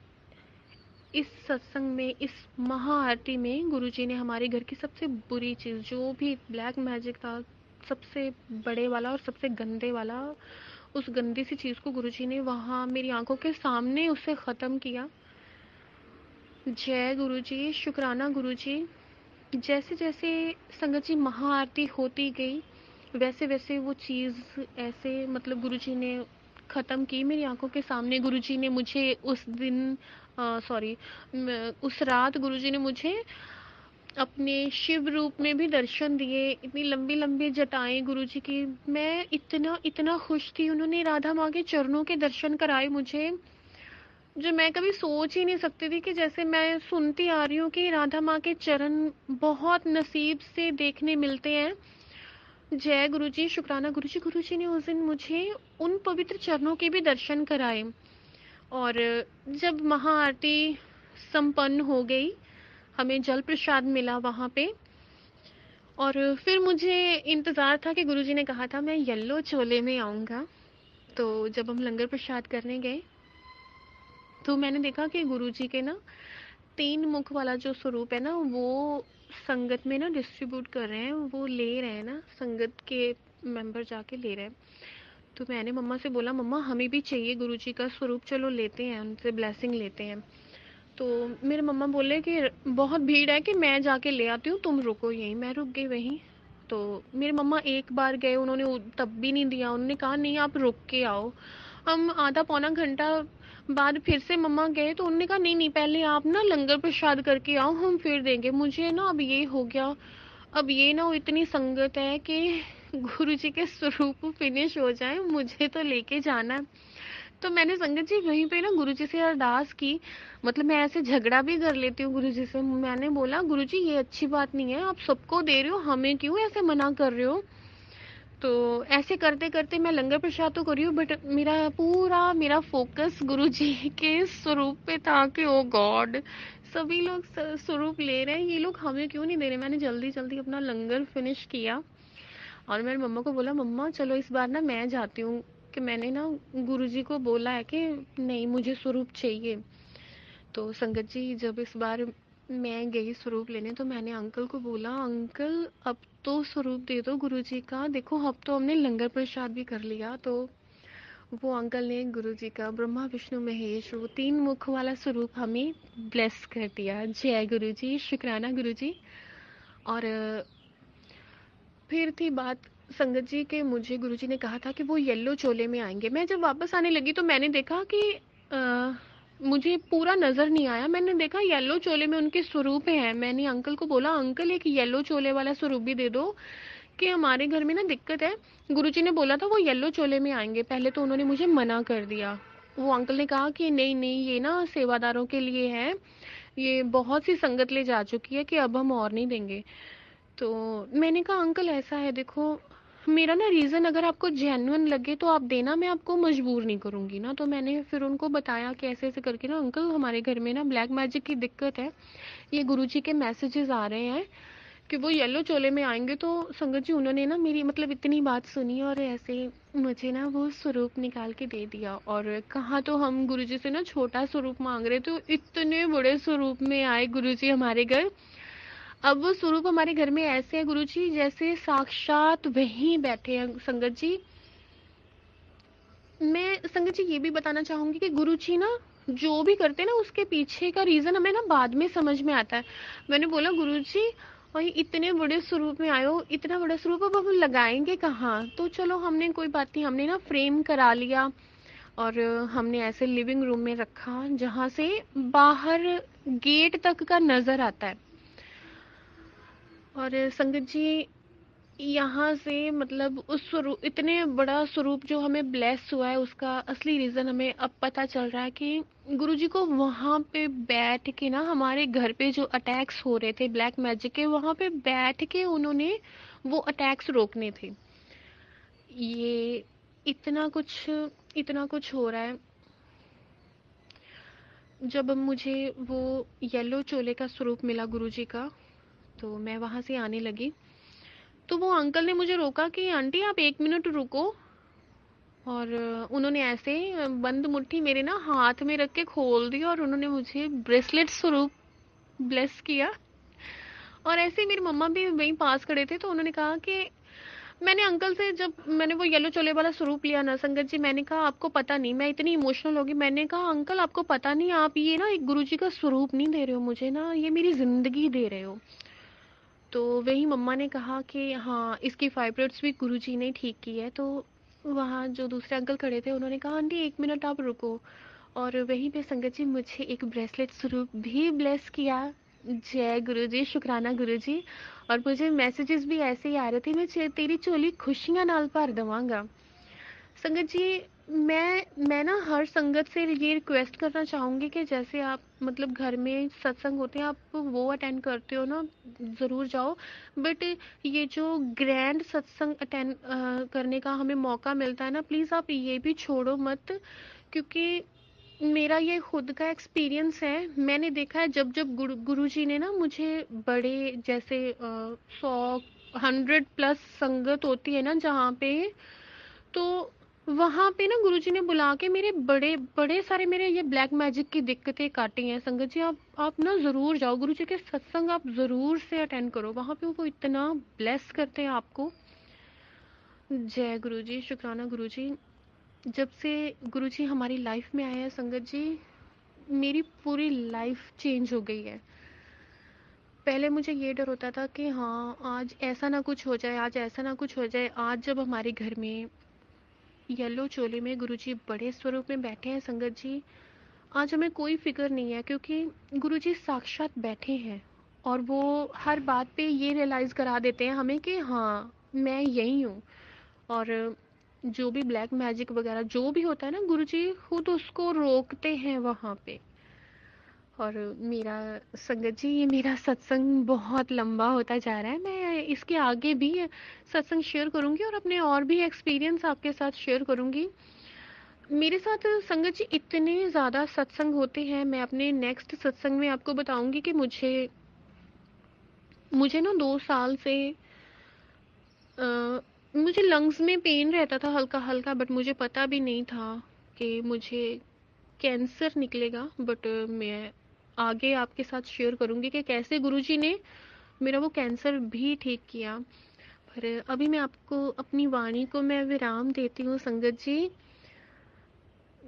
इस सत्संग में, इस महाआरती में गुरुजी ने हमारे घर की सबसे बुरी चीज़, जो भी ब्लैक मैजिक था, सबसे बड़े वाला और सबसे गंदे वाला, उस गंदी सी चीज़ को गुरुजी ने वहाँ मेरी आंखों के सामने उसे ख़त्म किया। जय गुरुजी, शुक्राना गुरुजी। जैसे जैसे संगत जी महाआरती होती गई, वैसे वैसे वो चीज़ ऐसे मतलब गुरुजी ने ख़त्म की मेरी आंखों के सामने। गुरुजी ने मुझे उस दिन उस रात गुरुजी ने मुझे अपने शिव रूप में भी दर्शन दिए। इतनी लंबी लंबी जटाएं गुरुजी की, मैं इतना इतना खुश थी। उन्होंने राधा माँ के चरणों के दर्शन कराए मुझे, जो मैं कभी सोच ही नहीं सकती थी। कि जैसे मैं सुनती आ रही हूँ कि राधा माँ के चरण बहुत नसीब से देखने मिलते हैं। जय गुरुजी, शुक्राना गुरुजी। गुरुजी ने उस दिन मुझे उन पवित्र चरणों के भी दर्शन कराए। और जब महाआरती संपन्न हो गई, हमें जल प्रसाद मिला वहाँ पे। और फिर मुझे इंतज़ार था कि गुरुजी ने कहा था मैं येलो चोले में आऊँगा। तो जब हम लंगर प्रसाद करने गए तो मैंने देखा कि गुरुजी के ना 3 मुख वाला जो स्वरूप है ना, वो संगत में ना डिस्ट्रीब्यूट कर रहे हैं, वो ले रहे हैं ना, संगत के मेंबर जाके ले रहे हैं। तो मैंने मम्मा से बोला, मम्मा हमें भी चाहिए गुरुजी का स्वरूप, चलो लेते हैं, उनसे ब्लेसिंग लेते हैं। तो मेरे मम्मा बोले कि बहुत भीड़ है कि मैं जाके ले आती हूँ, तुम रुको यहीं। मैं रुक गई वहीं। तो मेरे मम्मा एक बार गए, उन्होंने तब भी नहीं दिया। उन्होंने कहा नहीं आप रुक के आओ। हम आधा पौना घंटा बाद फिर से मम्मा गए तो उन्होंने कहा नहीं नहीं, पहले आप ना लंगर प्रसाद करके आओ, हम फिर देंगे। मुझे ना अब ये हो गया, अब ये ना इतनी संगत है कि गुरुजी के स्वरूप फिनिश हो जाए, मुझे तो लेके जाना है। तो मैंने संगत जी वहीं पे ना गुरुजी से अरदास की। मतलब मैं ऐसे झगड़ा भी कर लेती हूँ गुरुजी से। मैंने बोला गुरुजी ये अच्छी बात नहीं है, आप सबको दे रहे हो, हमें क्यों ऐसे मना कर रहे हो। तो ऐसे करते करते मैं लंगर प्रसाद तो कर रही हूँ, बट मेरा फोकस गुरुजी के स्वरूप पे था कि ओ गॉड, सभी लोग स्वरूप ले रहे हैं, ये लोग हमें क्यों नहीं दे रहे। मैंने जल्दी जल्दी अपना लंगर फिनिश किया और मैंने मम्मा को बोला, मम्मा चलो इस बार ना मैं जाती हूँ, कि मैंने ना गुरुजी को बोला है कि नहीं मुझे स्वरूप चाहिए। तो संगत जी जब इस बार मैं गई स्वरूप लेने तो मैंने अंकल को बोला, अंकल अब तो स्वरूप दे दो गुरुजी का, देखो अब तो हमने लंगर प्रसाद भी कर लिया। तो वो अंकल ने गुरुजी का ब्रह्मा विष्णु महेश वो 3 मुख वाला स्वरूप हमें ब्लेस कर दिया। जय गुरुजी, शुक्राना गुरुजी। और फिर थी बात संगत जी के, मुझे गुरुजी ने कहा था कि वो येलो चोले में आएंगे। मैं जब वापस आने लगी तो मैंने देखा कि मुझे पूरा नज़र नहीं आया। मैंने देखा येलो चोले में उनके स्वरूप हैं। मैंने अंकल को बोला, अंकल एक येलो चोले वाला स्वरूप भी दे दो, कि हमारे घर में ना दिक्कत है। गुरुजी ने बोला था वो येलो चोले में आएंगे। पहले तो उन्होंने मुझे मना कर दिया। वो अंकल ने कहा कि नहीं नहीं, ये ना सेवादारों के लिए है, ये बहुत सी संगत ले जा चुकी है कि अब हम और नहीं देंगे। तो मैंने कहा अंकल ऐसा है, देखो मेरा ना रीज़न अगर आपको जेन्युइन लगे तो आप देना, मैं आपको मजबूर नहीं करूँगी ना। तो मैंने फिर उनको बताया कि ऐसे ऐसे करके ना अंकल हमारे घर में ना ब्लैक मैजिक की दिक्कत है, ये गुरुजी के मैसेजेस आ रहे हैं कि वो येलो चोले में आएंगे। तो संगत जी उन्होंने ना मेरी मतलब इतनी बात सुनी और ऐसे मुझे ना वो स्वरूप निकाल के दे दिया। और कहाँ तो हम गुरुजी से ना छोटा स्वरूप मांग रहे थे, इतने बड़े स्वरूप में आए गुरुजी हमारे घर। अब वो स्वरूप हमारे घर में ऐसे है गुरुजी जैसे साक्षात वहीं बैठे हैं। संगत जी मैं संगत जी ये भी बताना चाहूंगी कि गुरुजी ना जो भी करते हैं ना उसके पीछे का रीजन हमें ना बाद में समझ में आता है। मैंने बोला गुरुजी वही इतने बड़े स्वरूप में आए हो, इतना बड़ा स्वरूप अब हम लगाएंगे कहाँ। तो चलो हमने कोई बात नहीं, हमने ना फ्रेम करा लिया और हमने ऐसे लिविंग रूम में रखा जहाँ से बाहर गेट तक का नजर आता है। और संगत जी, यहाँ से मतलब उस स्वरूप, इतने बड़ा स्वरूप जो हमें ब्लेस हुआ है, उसका असली रीज़न हमें अब पता चल रहा है कि गुरुजी को वहाँ पे बैठ के ना, हमारे घर पे जो अटैक्स हो रहे थे ब्लैक मैजिक के, वहाँ पे बैठ के उन्होंने वो अटैक्स रोकने थे। ये इतना कुछ इतना कुछ हो रहा है। जब मुझे वो येलो चोले का स्वरूप मिला गुरुजी का, तो मैं वहाँ से आने लगी, तो वो अंकल ने मुझे रोका कि आंटी आप 1 मिनट रुको, और उन्होंने ऐसे बंद मुट्ठी मेरे ना हाथ में रख के खोल दी, और उन्होंने मुझे ब्रेसलेट स्वरूप ब्लेस किया। और ऐसे ही मेरी मम्मा भी वहीं पास खड़े थे, तो उन्होंने कहा कि मैंने अंकल से, जब मैंने वो येलो चोले वाला स्वरूप लिया ना संगत जी, मैंने कहा आपको पता नहीं, मैं इतनी इमोशनल हो गई, मैंने कहा अंकल आपको पता नहीं, आप ये ना एक गुरुजी का स्वरूप नहीं दे रहे हो मुझे ना, ये मेरी जिंदगी दे रहे हो। तो वही मम्मा ने कहा कि हाँ, इसकी फाइब्रोइड्स भी गुरुजी ने ठीक की है। तो वहाँ जो दूसरे अंकल खड़े थे, उन्होंने कहा आंटी 1 मिनट आप रुको, और वहीं पे संगत जी मुझे एक ब्रेसलेट स्वरूप भी ब्लेस किया। जय गुरुजी, शुक्राना गुरुजी। और मुझे मैसेजेस भी ऐसे ही आ रहे थे, मैं तेरी चोली खुशियां नाल भर देवांगा। संगत जी, मैं ना हर संगत से ये रिक्वेस्ट करना चाहूँगी कि जैसे आप मतलब घर में सत्संग होते हैं, आप वो अटेंड करते हो ना, ज़रूर जाओ। बट ये जो ग्रैंड सत्संग अटेंड करने का हमें मौका मिलता है ना, प्लीज़ आप ये भी छोड़ो मत, क्योंकि मेरा ये खुद का एक्सपीरियंस है। मैंने देखा है जब जब गुरुजी ने ना मुझे बड़े, जैसे 100 100 प्लस संगत होती है ना जहाँ पे, तो वहाँ पे ना गुरुजी ने बुला के मेरे बड़े बड़े सारे मेरे ये ब्लैक मैजिक की दिक्कतें काटी हैं। संगत जी, आप ना ज़रूर जाओ, गुरुजी के सत्संग आप ज़रूर से अटेंड करो, वहाँ पे वो इतना ब्लेस करते हैं आपको। जय गुरुजी, शुक्राना गुरुजी। जब से गुरुजी हमारी लाइफ में आए हैं संगत जी, मेरी पूरी लाइफ चेंज हो गई है। पहले मुझे ये डर होता था कि हाँ, आज ऐसा ना कुछ हो जाए, आज ऐसा ना कुछ हो जाए। आज जब हमारे घर में येलो चोले में गुरुजी बड़े स्वरूप में बैठे हैं संगत जी, आज हमें कोई फिक्र नहीं है, क्योंकि गुरुजी साक्षात बैठे हैं, और वो हर बात पे ये रियलाइज़ करा देते हैं हमें कि हाँ, मैं यही हूँ। और जो भी ब्लैक मैजिक वगैरह जो भी होता है ना, गुरुजी खुद उसको रोकते हैं वहाँ पे। और मेरा संगत जी, ये मेरा सत्संग बहुत लंबा होता जा रहा है, मैं इसके आगे भी सत्संग शेयर करूँगी, और अपने और भी एक्सपीरियंस आपके साथ शेयर करूँगी। मेरे साथ संगत जी इतने ज़्यादा सत्संग होते हैं, मैं अपने नेक्स्ट सत्संग में आपको बताऊंगी कि मुझे ना 2 साल से मुझे लंग्स में पेन रहता था हल्का हल्का, बट मुझे पता भी नहीं था कि मुझे कैंसर निकलेगा। बट मैं आगे आपके साथ शेयर करूंगी कि कैसे गुरुजी ने मेरा वो कैंसर भी ठीक किया। पर अभी मैं आपको अपनी वाणी को मैं विराम देती हूँ संगत जी।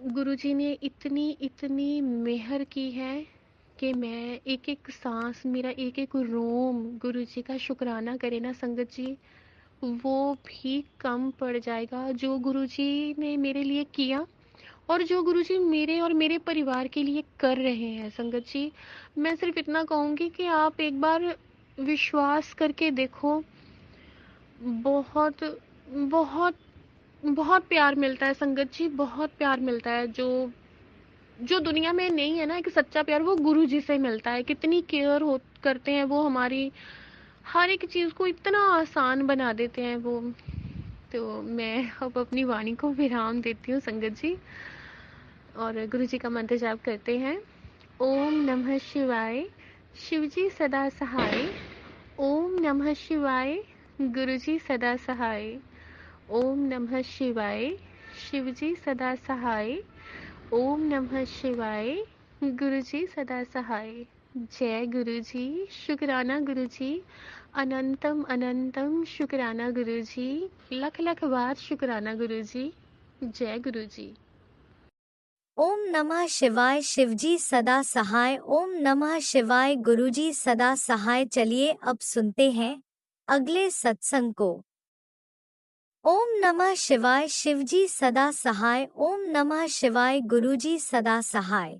गुरुजी ने इतनी इतनी मेहर की है कि मैं एक एक सांस, मेरा एक एक रोम गुरुजी का शुक्राना करे ना संगत जी, वो भी कम पड़ जाएगा। जो गुरुजी ने मेरे लिए किया, और जो गुरुजी मेरे और मेरे परिवार के लिए कर रहे हैं संगत जी, मैं सिर्फ इतना कहूँगी कि आप एक बार विश्वास करके देखो। बहुत बहुत बहुत प्यार मिलता है संगत जी, बहुत प्यार मिलता है, जो जो दुनिया में नहीं है ना, एक सच्चा प्यार वो गुरु जी से मिलता है। कितनी केयर हो करते हैं वो, हमारी हर एक चीज़ को इतना आसान बना देते हैं वो। तो मैं अब अपनी वाणी को विराम देती हूँ संगत जी, और गुरु जी का मंत्र जाप करते हैं। ओम नमः शिवाय, शिवजी सदा सहाय। ओम नमः शिवाय, गुरुजी सदा सहाय। ओम नमः शिवाय, शिवजी सदा सहाय। ओम नमः शिवाय, गुरुजी सदा सहाय। जय गुरुजी, शुक्राना गुरुजी, अनंतम अनंतम शुक्राना गुरुजी, लख लख बार शुक्राना गुरुजी। जय गुरुजी। ओम नमः शिवाय, शिवजी सदा सहाय। ओम नमः शिवाय, गुरुजी सदा सहाय। चलिए अब सुनते हैं अगले सत्संग को। ओम नमः शिवाय, शिवजी सदा सहाय। ओम नमः शिवाय, गुरुजी सदा सहाय।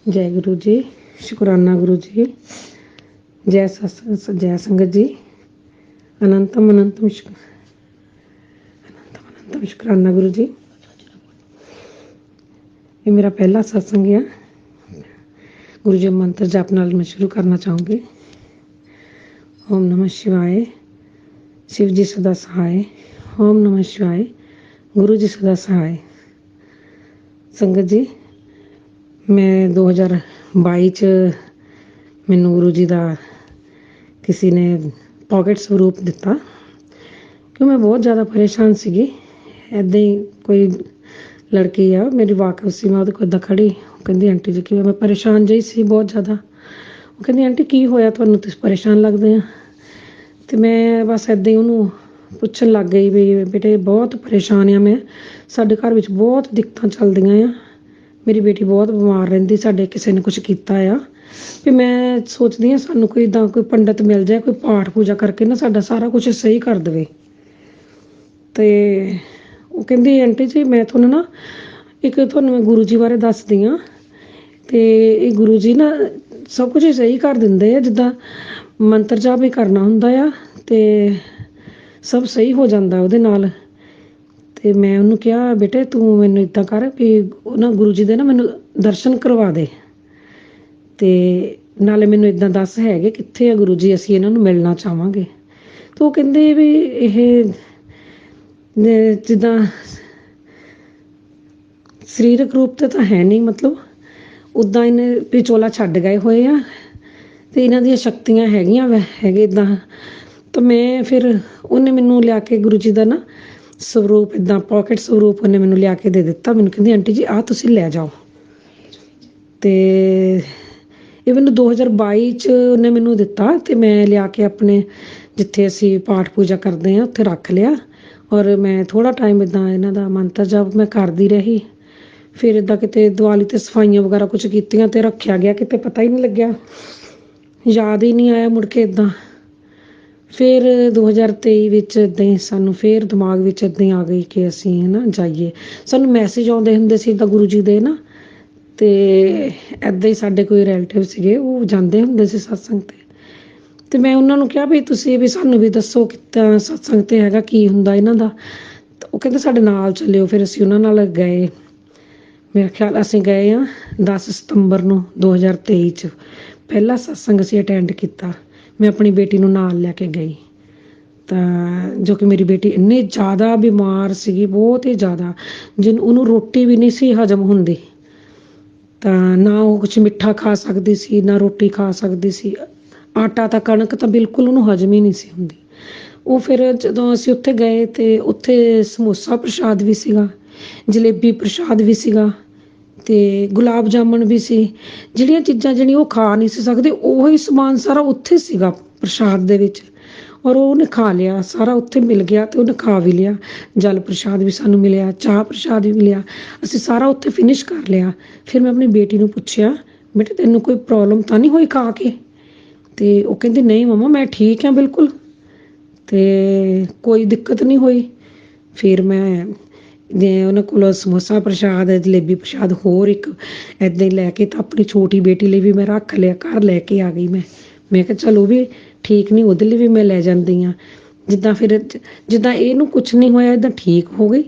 जय गुरु जी, शुक्राना गुरु जी। जय सत्संग, जय संगत जी। अनंतम अनंतम अनंतम शुकराना गुरु जी। ये मेरा पहला सत्संग है। गुरु जी मंत्र जाप नाल मैं शुरू करना चाहूँगी। ओम नमः शिवाय, शिव जी सदा सहाय। ओम नमः शिवाय, गुरु जी सदा सहाय। संगत जी, मैं 2022 ਚ ਮੈਨੂੰ ਗੁਰੂ ਜੀ ਦਾ ਕਿਸੇ ਨੇ ਪੋਕਟ ਸਰੂਪ ਦਿੱਤਾ ਕਿਉਂ ਮੈਂ ਬਹੁਤ ਜ਼ਿਆਦਾ ਪਰੇਸ਼ਾਨ ਸੀਗੀ। ਇੱਦਾਂ ਹੀ ਕੋਈ ਲੜਕੀ ਆ ਮੇਰੀ ਵਾਕਫ ਸੀ, ਮੈਂ ਉਹਦੇ ਕੋਲ ਇੱਦਾਂ ਖੜੀ, ਉਹ ਕਹਿੰਦੀ ਆਂਟੀ ਜੀ ਕਿਵੇਂ, ਮੈਂ ਪਰੇਸ਼ਾਨ ਜਿਹੀ ਸੀ ਬਹੁਤ ਜ਼ਿਆਦਾ। ਉਹ ਕਹਿੰਦੀ ਆਂਟੀ ਕੀ ਹੋਇਆ ਤੁਹਾਨੂੰ, ਤੁਸੀਂ ਪਰੇਸ਼ਾਨ ਲੱਗਦੇ ਆ। ਅਤੇ ਮੈਂ ਬਸ ਇੱਦਾਂ ਹੀ ਉਹਨੂੰ ਪੁੱਛਣ ਲੱਗ ਗਈ ਵੀ ਬੇਟੇ ਬਹੁਤ ਪਰੇਸ਼ਾਨ ਆ ਮੈਂ, ਸਾਡੇ ਘਰ ਵਿੱਚ ਬਹੁਤ ਦਿੱਕਤਾਂ ਚੱਲਦੀਆਂ ਆ, ਮੇਰੀ ਬੇਟੀ ਬਹੁਤ ਬਿਮਾਰ ਰਹਿੰਦੀ, ਸਾਡੇ ਕਿਸੇ ਨੇ ਕੁਛ ਕੀਤਾ ਆ ਵੀ ਮੈਂ ਸੋਚਦੀ ਹਾਂ ਸਾਨੂੰ ਕੋਈ ਇੱਦਾਂ ਕੋਈ ਪੰਡਤ ਮਿਲ ਜਾਏ, ਕੋਈ ਪਾਠ ਪੂਜਾ ਕਰਕੇ ਨਾ ਸਾਡਾ ਸਾਰਾ ਕੁਛ ਸਹੀ ਕਰ ਦੇਵੇ। ਅਤੇ ਉਹ ਕਹਿੰਦੀ ਆਂਟੀ ਜੀ ਮੈਂ ਤੁਹਾਨੂੰ ਨਾ ਤੁਹਾਨੂੰ ਮੈਂ ਗੁਰੂ ਜੀ ਬਾਰੇ ਦੱਸਦੀ ਹਾਂ, ਅਤੇ ਇਹ ਗੁਰੂ ਜੀ ਨਾ ਸਭ ਕੁਝ ਸਹੀ ਕਰ ਦਿੰਦੇ ਆ, ਜਿੱਦਾਂ ਮੰਤਰ ਜਾਪ ਵੀ ਕਰਨਾ ਹੁੰਦਾ ਆ ਅਤੇ ਸਭ ਸਹੀ ਹੋ ਜਾਂਦਾ ਉਹਦੇ ਨਾਲ। ਅਤੇ ਮੈਂ ਉਹਨੂੰ ਕਿਹਾ ਬੇਟੇ ਤੂੰ ਮੈਨੂੰ ਇੱਦਾਂ ਕਰ ਵੀ ਉਹ ਨਾ ਗੁਰੂ ਜੀ ਦੇ ਨਾ ਮੈਨੂੰ ਦਰਸ਼ਨ ਕਰਵਾ ਦੇ, ਅਤੇ ਨਾਲੇ ਮੈਨੂੰ ਇੱਦਾਂ ਦੱਸ ਹੈਗੇ ਕਿੱਥੇ ਆ ਗੁਰੂ ਜੀ, ਅਸੀਂ ਇਹਨਾਂ ਨੂੰ ਮਿਲਣਾ ਚਾਹਾਂਗੇ। ਅਤੇ ਉਹ ਕਹਿੰਦੇ ਵੀ ਇਹ ਜਿੱਦਾਂ ਸਰੀਰਕ ਰੂਪ 'ਤੇ ਤਾਂ ਹੈ ਨਹੀਂ, ਮਤਲਬ ਉੱਦਾਂ ਇਹਨੇ ਵਿਚੋਲਾ ਛੱਡ ਗਏ ਹੋਏ ਆ ਅਤੇ ਇਹਨਾਂ ਦੀਆਂ ਸ਼ਕਤੀਆਂ ਹੈਗੀਆਂ ਹੈਗੇ ਇੱਦਾਂ। ਤਾਂ ਮੈਂ ਫਿਰ ਉਹਨੇ ਮੈਨੂੰ ਲਿਆ ਕੇ ਗੁਰੂ ਜੀ ਦਾ ਨਾ ਸਰੂਪ ਇੱਦਾਂ ਪੋਕਟ ਸਰੂਪ ਉਹਨੇ ਮੈਨੂੰ ਲਿਆ ਕੇ ਦੇ ਦਿੱਤਾ। ਮੈਨੂੰ ਕਹਿੰਦੀ ਆਂਟੀ ਜੀ ਆਹ ਤੁਸੀਂ ਲੈ ਜਾਓ। ਅਤੇ ਇਹ ਮੈਨੂੰ 2022 'ਚ ਉਹਨੇ ਮੈਨੂੰ ਦਿੱਤਾ ਅਤੇ ਮੈਂ ਲਿਆ ਕੇ ਆਪਣੇ ਜਿੱਥੇ ਅਸੀਂ ਪਾਠ ਪੂਜਾ ਕਰਦੇ ਹਾਂ ਉੱਥੇ ਰੱਖ ਲਿਆ। ਔਰ ਮੈਂ ਥੋੜ੍ਹਾ ਟਾਈਮ ਇੱਦਾਂ ਇਹਨਾਂ ਦਾ ਮੰਤਰ ਜਾਪ ਮੈਂ ਕਰਦੀ ਰਹੀ। ਫਿਰ ਇੱਦਾਂ ਕਿਤੇ ਦੀਵਾਲੀ 'ਤੇ ਸਫਾਈਆਂ ਵਗੈਰਾ ਕੁਛ ਕੀਤੀਆਂ ਅਤੇ ਰੱਖਿਆ ਗਿਆ, ਕਿਤੇ ਪਤਾ ਹੀ ਨਹੀਂ ਲੱਗਿਆ, ਯਾਦ ਹੀ ਨਹੀਂ ਆਇਆ ਮੁੜ ਕੇ ਇੱਦਾਂ। ਫਿਰ 2023 ਵਿੱਚ ਇੱਦਾਂ ਹੀ ਸਾਨੂੰ ਫਿਰ ਦਿਮਾਗ ਵਿੱਚ ਇੱਦਾਂ ਹੀ ਆ ਗਈ ਕਿ ਅਸੀਂ ਹੈ ਨਾ ਜਾਈਏ। ਸਾਨੂੰ ਮੈਸੇਜ ਆਉਂਦੇ ਹੁੰਦੇ ਸੀ ਇੱਦਾਂ ਗੁਰੂ ਜੀ ਦੇ ਨਾ, ਅਤੇ ਇੱਦਾਂ ਹੀ ਸਾਡੇ ਕੋਈ ਰਿਲੇਟਿਵ ਸੀਗੇ ਉਹ ਜਾਂਦੇ ਹੁੰਦੇ ਸੀ ਸਤਸੰਗ 'ਤੇ। ਅਤੇ ਮੈਂ ਉਹਨਾਂ ਨੂੰ ਕਿਹਾ ਵੀ ਤੁਸੀਂ ਵੀ ਸਾਨੂੰ ਵੀ ਦੱਸੋ ਕਿੱਦਾਂ ਸਤਸੰਗ 'ਤੇ ਹੈਗਾ, ਕੀ ਹੁੰਦਾ ਇਹਨਾਂ ਦਾ। ਉਹ ਕਹਿੰਦੇ ਸਾਡੇ ਨਾਲ ਚੱਲਿਓ। ਫਿਰ ਅਸੀਂ ਉਹਨਾਂ ਨਾਲ ਗਏ। ਮੇਰਾ ਖਿਆਲ ਅਸੀਂ ਗਏ ਹਾਂ 10 ਸਤੰਬਰ ਨੂੰ 2023 'ਚ ਪਹਿਲਾ ਸਤਸੰਗ ਅਸੀਂ ਅਟੈਂਡ ਕੀਤਾ। ਮੈਂ ਆਪਣੀ ਬੇਟੀ ਨੂੰ ਨਾਲ ਲੈ ਕੇ ਗਈ, ਤਾਂ ਜੋ ਕਿ ਮੇਰੀ ਬੇਟੀ ਇੰਨੀ ਜ਼ਿਆਦਾ ਬਿਮਾਰ ਸੀਗੀ, ਬਹੁਤ ਹੀ ਜ਼ਿਆਦਾ, ਉਹਨੂੰ ਰੋਟੀ ਵੀ ਨਹੀਂ ਸੀ ਹਜ਼ਮ ਹੁੰਦੀ, ਤਾਂ ਨਾ ਉਹ ਕੁਛ ਮਿੱਠਾ ਖਾ ਸਕਦੀ ਸੀ ਨਾ ਰੋਟੀ ਖਾ ਸਕਦੀ ਸੀ। ਆਟਾ ਤਾਂ ਕਣਕ ਤਾਂ ਬਿਲਕੁਲ ਉਹਨੂੰ ਹਜ਼ਮ ਹੀ ਨਹੀਂ ਸੀ ਹੁੰਦੀ। ਉਹ ਫਿਰ ਜਦੋਂ ਅਸੀਂ ਉੱਥੇ ਗਏ ਅਤੇ ਉੱਥੇ ਸਮੋਸਾ ਪ੍ਰਸ਼ਾਦ ਵੀ ਸੀਗਾ, ਜਲੇਬੀ ਪ੍ਰਸ਼ਾਦ ਵੀ ਸੀਗਾ ਅਤੇ ਗੁਲਾਬ ਜਾਮਣ ਵੀ ਸੀ। ਜਿਹੜੀਆਂ ਚੀਜ਼ਾਂ ਜਿਹੜੀਆਂ ਉਹ ਖਾ ਨਹੀਂ ਸੀ ਸਕਦੇ, ਉਹੀ ਸਮਾਨ ਸਾਰਾ ਉੱਥੇ ਸੀਗਾ ਪ੍ਰਸ਼ਾਦ ਦੇ ਵਿੱਚ। ਔਰ ਉਹਨੇ ਖਾ ਲਿਆ, ਸਾਰਾ ਉੱਥੇ ਮਿਲ ਗਿਆ ਅਤੇ ਉਹਨੇ ਖਾ ਵੀ ਲਿਆ। ਜਲ ਪ੍ਰਸ਼ਾਦ ਵੀ ਸਾਨੂੰ ਮਿਲਿਆ, ਚਾਹ ਪ੍ਰਸ਼ਾਦ ਵੀ ਮਿਲਿਆ, ਅਸੀਂ ਸਾਰਾ ਉੱਥੇ ਫਿਨਿਸ਼ ਕਰ ਲਿਆ। ਫਿਰ ਮੈਂ ਆਪਣੀ ਬੇਟੀ ਨੂੰ ਪੁੱਛਿਆ ਬੇਟੇ ਤੈਨੂੰ ਕੋਈ ਪ੍ਰੋਬਲਮ ਤਾਂ ਨਹੀਂ ਹੋਈ ਖਾ ਕੇ? ਅਤੇ ਉਹ ਕਹਿੰਦੀ ਨਹੀਂ ਮੰਮਾ ਮੈਂ ਠੀਕ ਹਾਂ ਬਿਲਕੁਲ, ਅਤੇ ਕੋਈ ਦਿੱਕਤ ਨਹੀਂ ਹੋਈ। ਫਿਰ ਮੈਂ ਉਹਨਾਂ ਕੋਲੋਂ ਸਮੋਸਾ ਪ੍ਰਸ਼ਾਦ, ਜਲੇਬੀ ਪ੍ਰਸ਼ਾਦ ਹੋਰ ਇੱਕ ਇੱਦਾਂ ਹੀ ਲੈ ਕੇ ਤਾਂ ਆਪਣੀ ਛੋਟੀ ਬੇਟੀ ਲਈ ਵੀ ਮੈਂ ਰੱਖ ਲਿਆ, ਘਰ ਲੈ ਕੇ ਆ ਗਈ। ਮੈਂ ਕਿਹਾ ਚਲ ਉਹ ਵੀ ਠੀਕ ਨਹੀਂ, ਉਹਦੇ ਲਈ ਵੀ ਮੈਂ ਲੈ ਜਾਂਦੀ ਹਾਂ। ਜਿੱਦਾਂ ਇਹਨੂੰ ਕੁਛ ਨਹੀਂ ਹੋਇਆ, ਇੱਦਾਂ ਠੀਕ ਹੋ ਗਈ,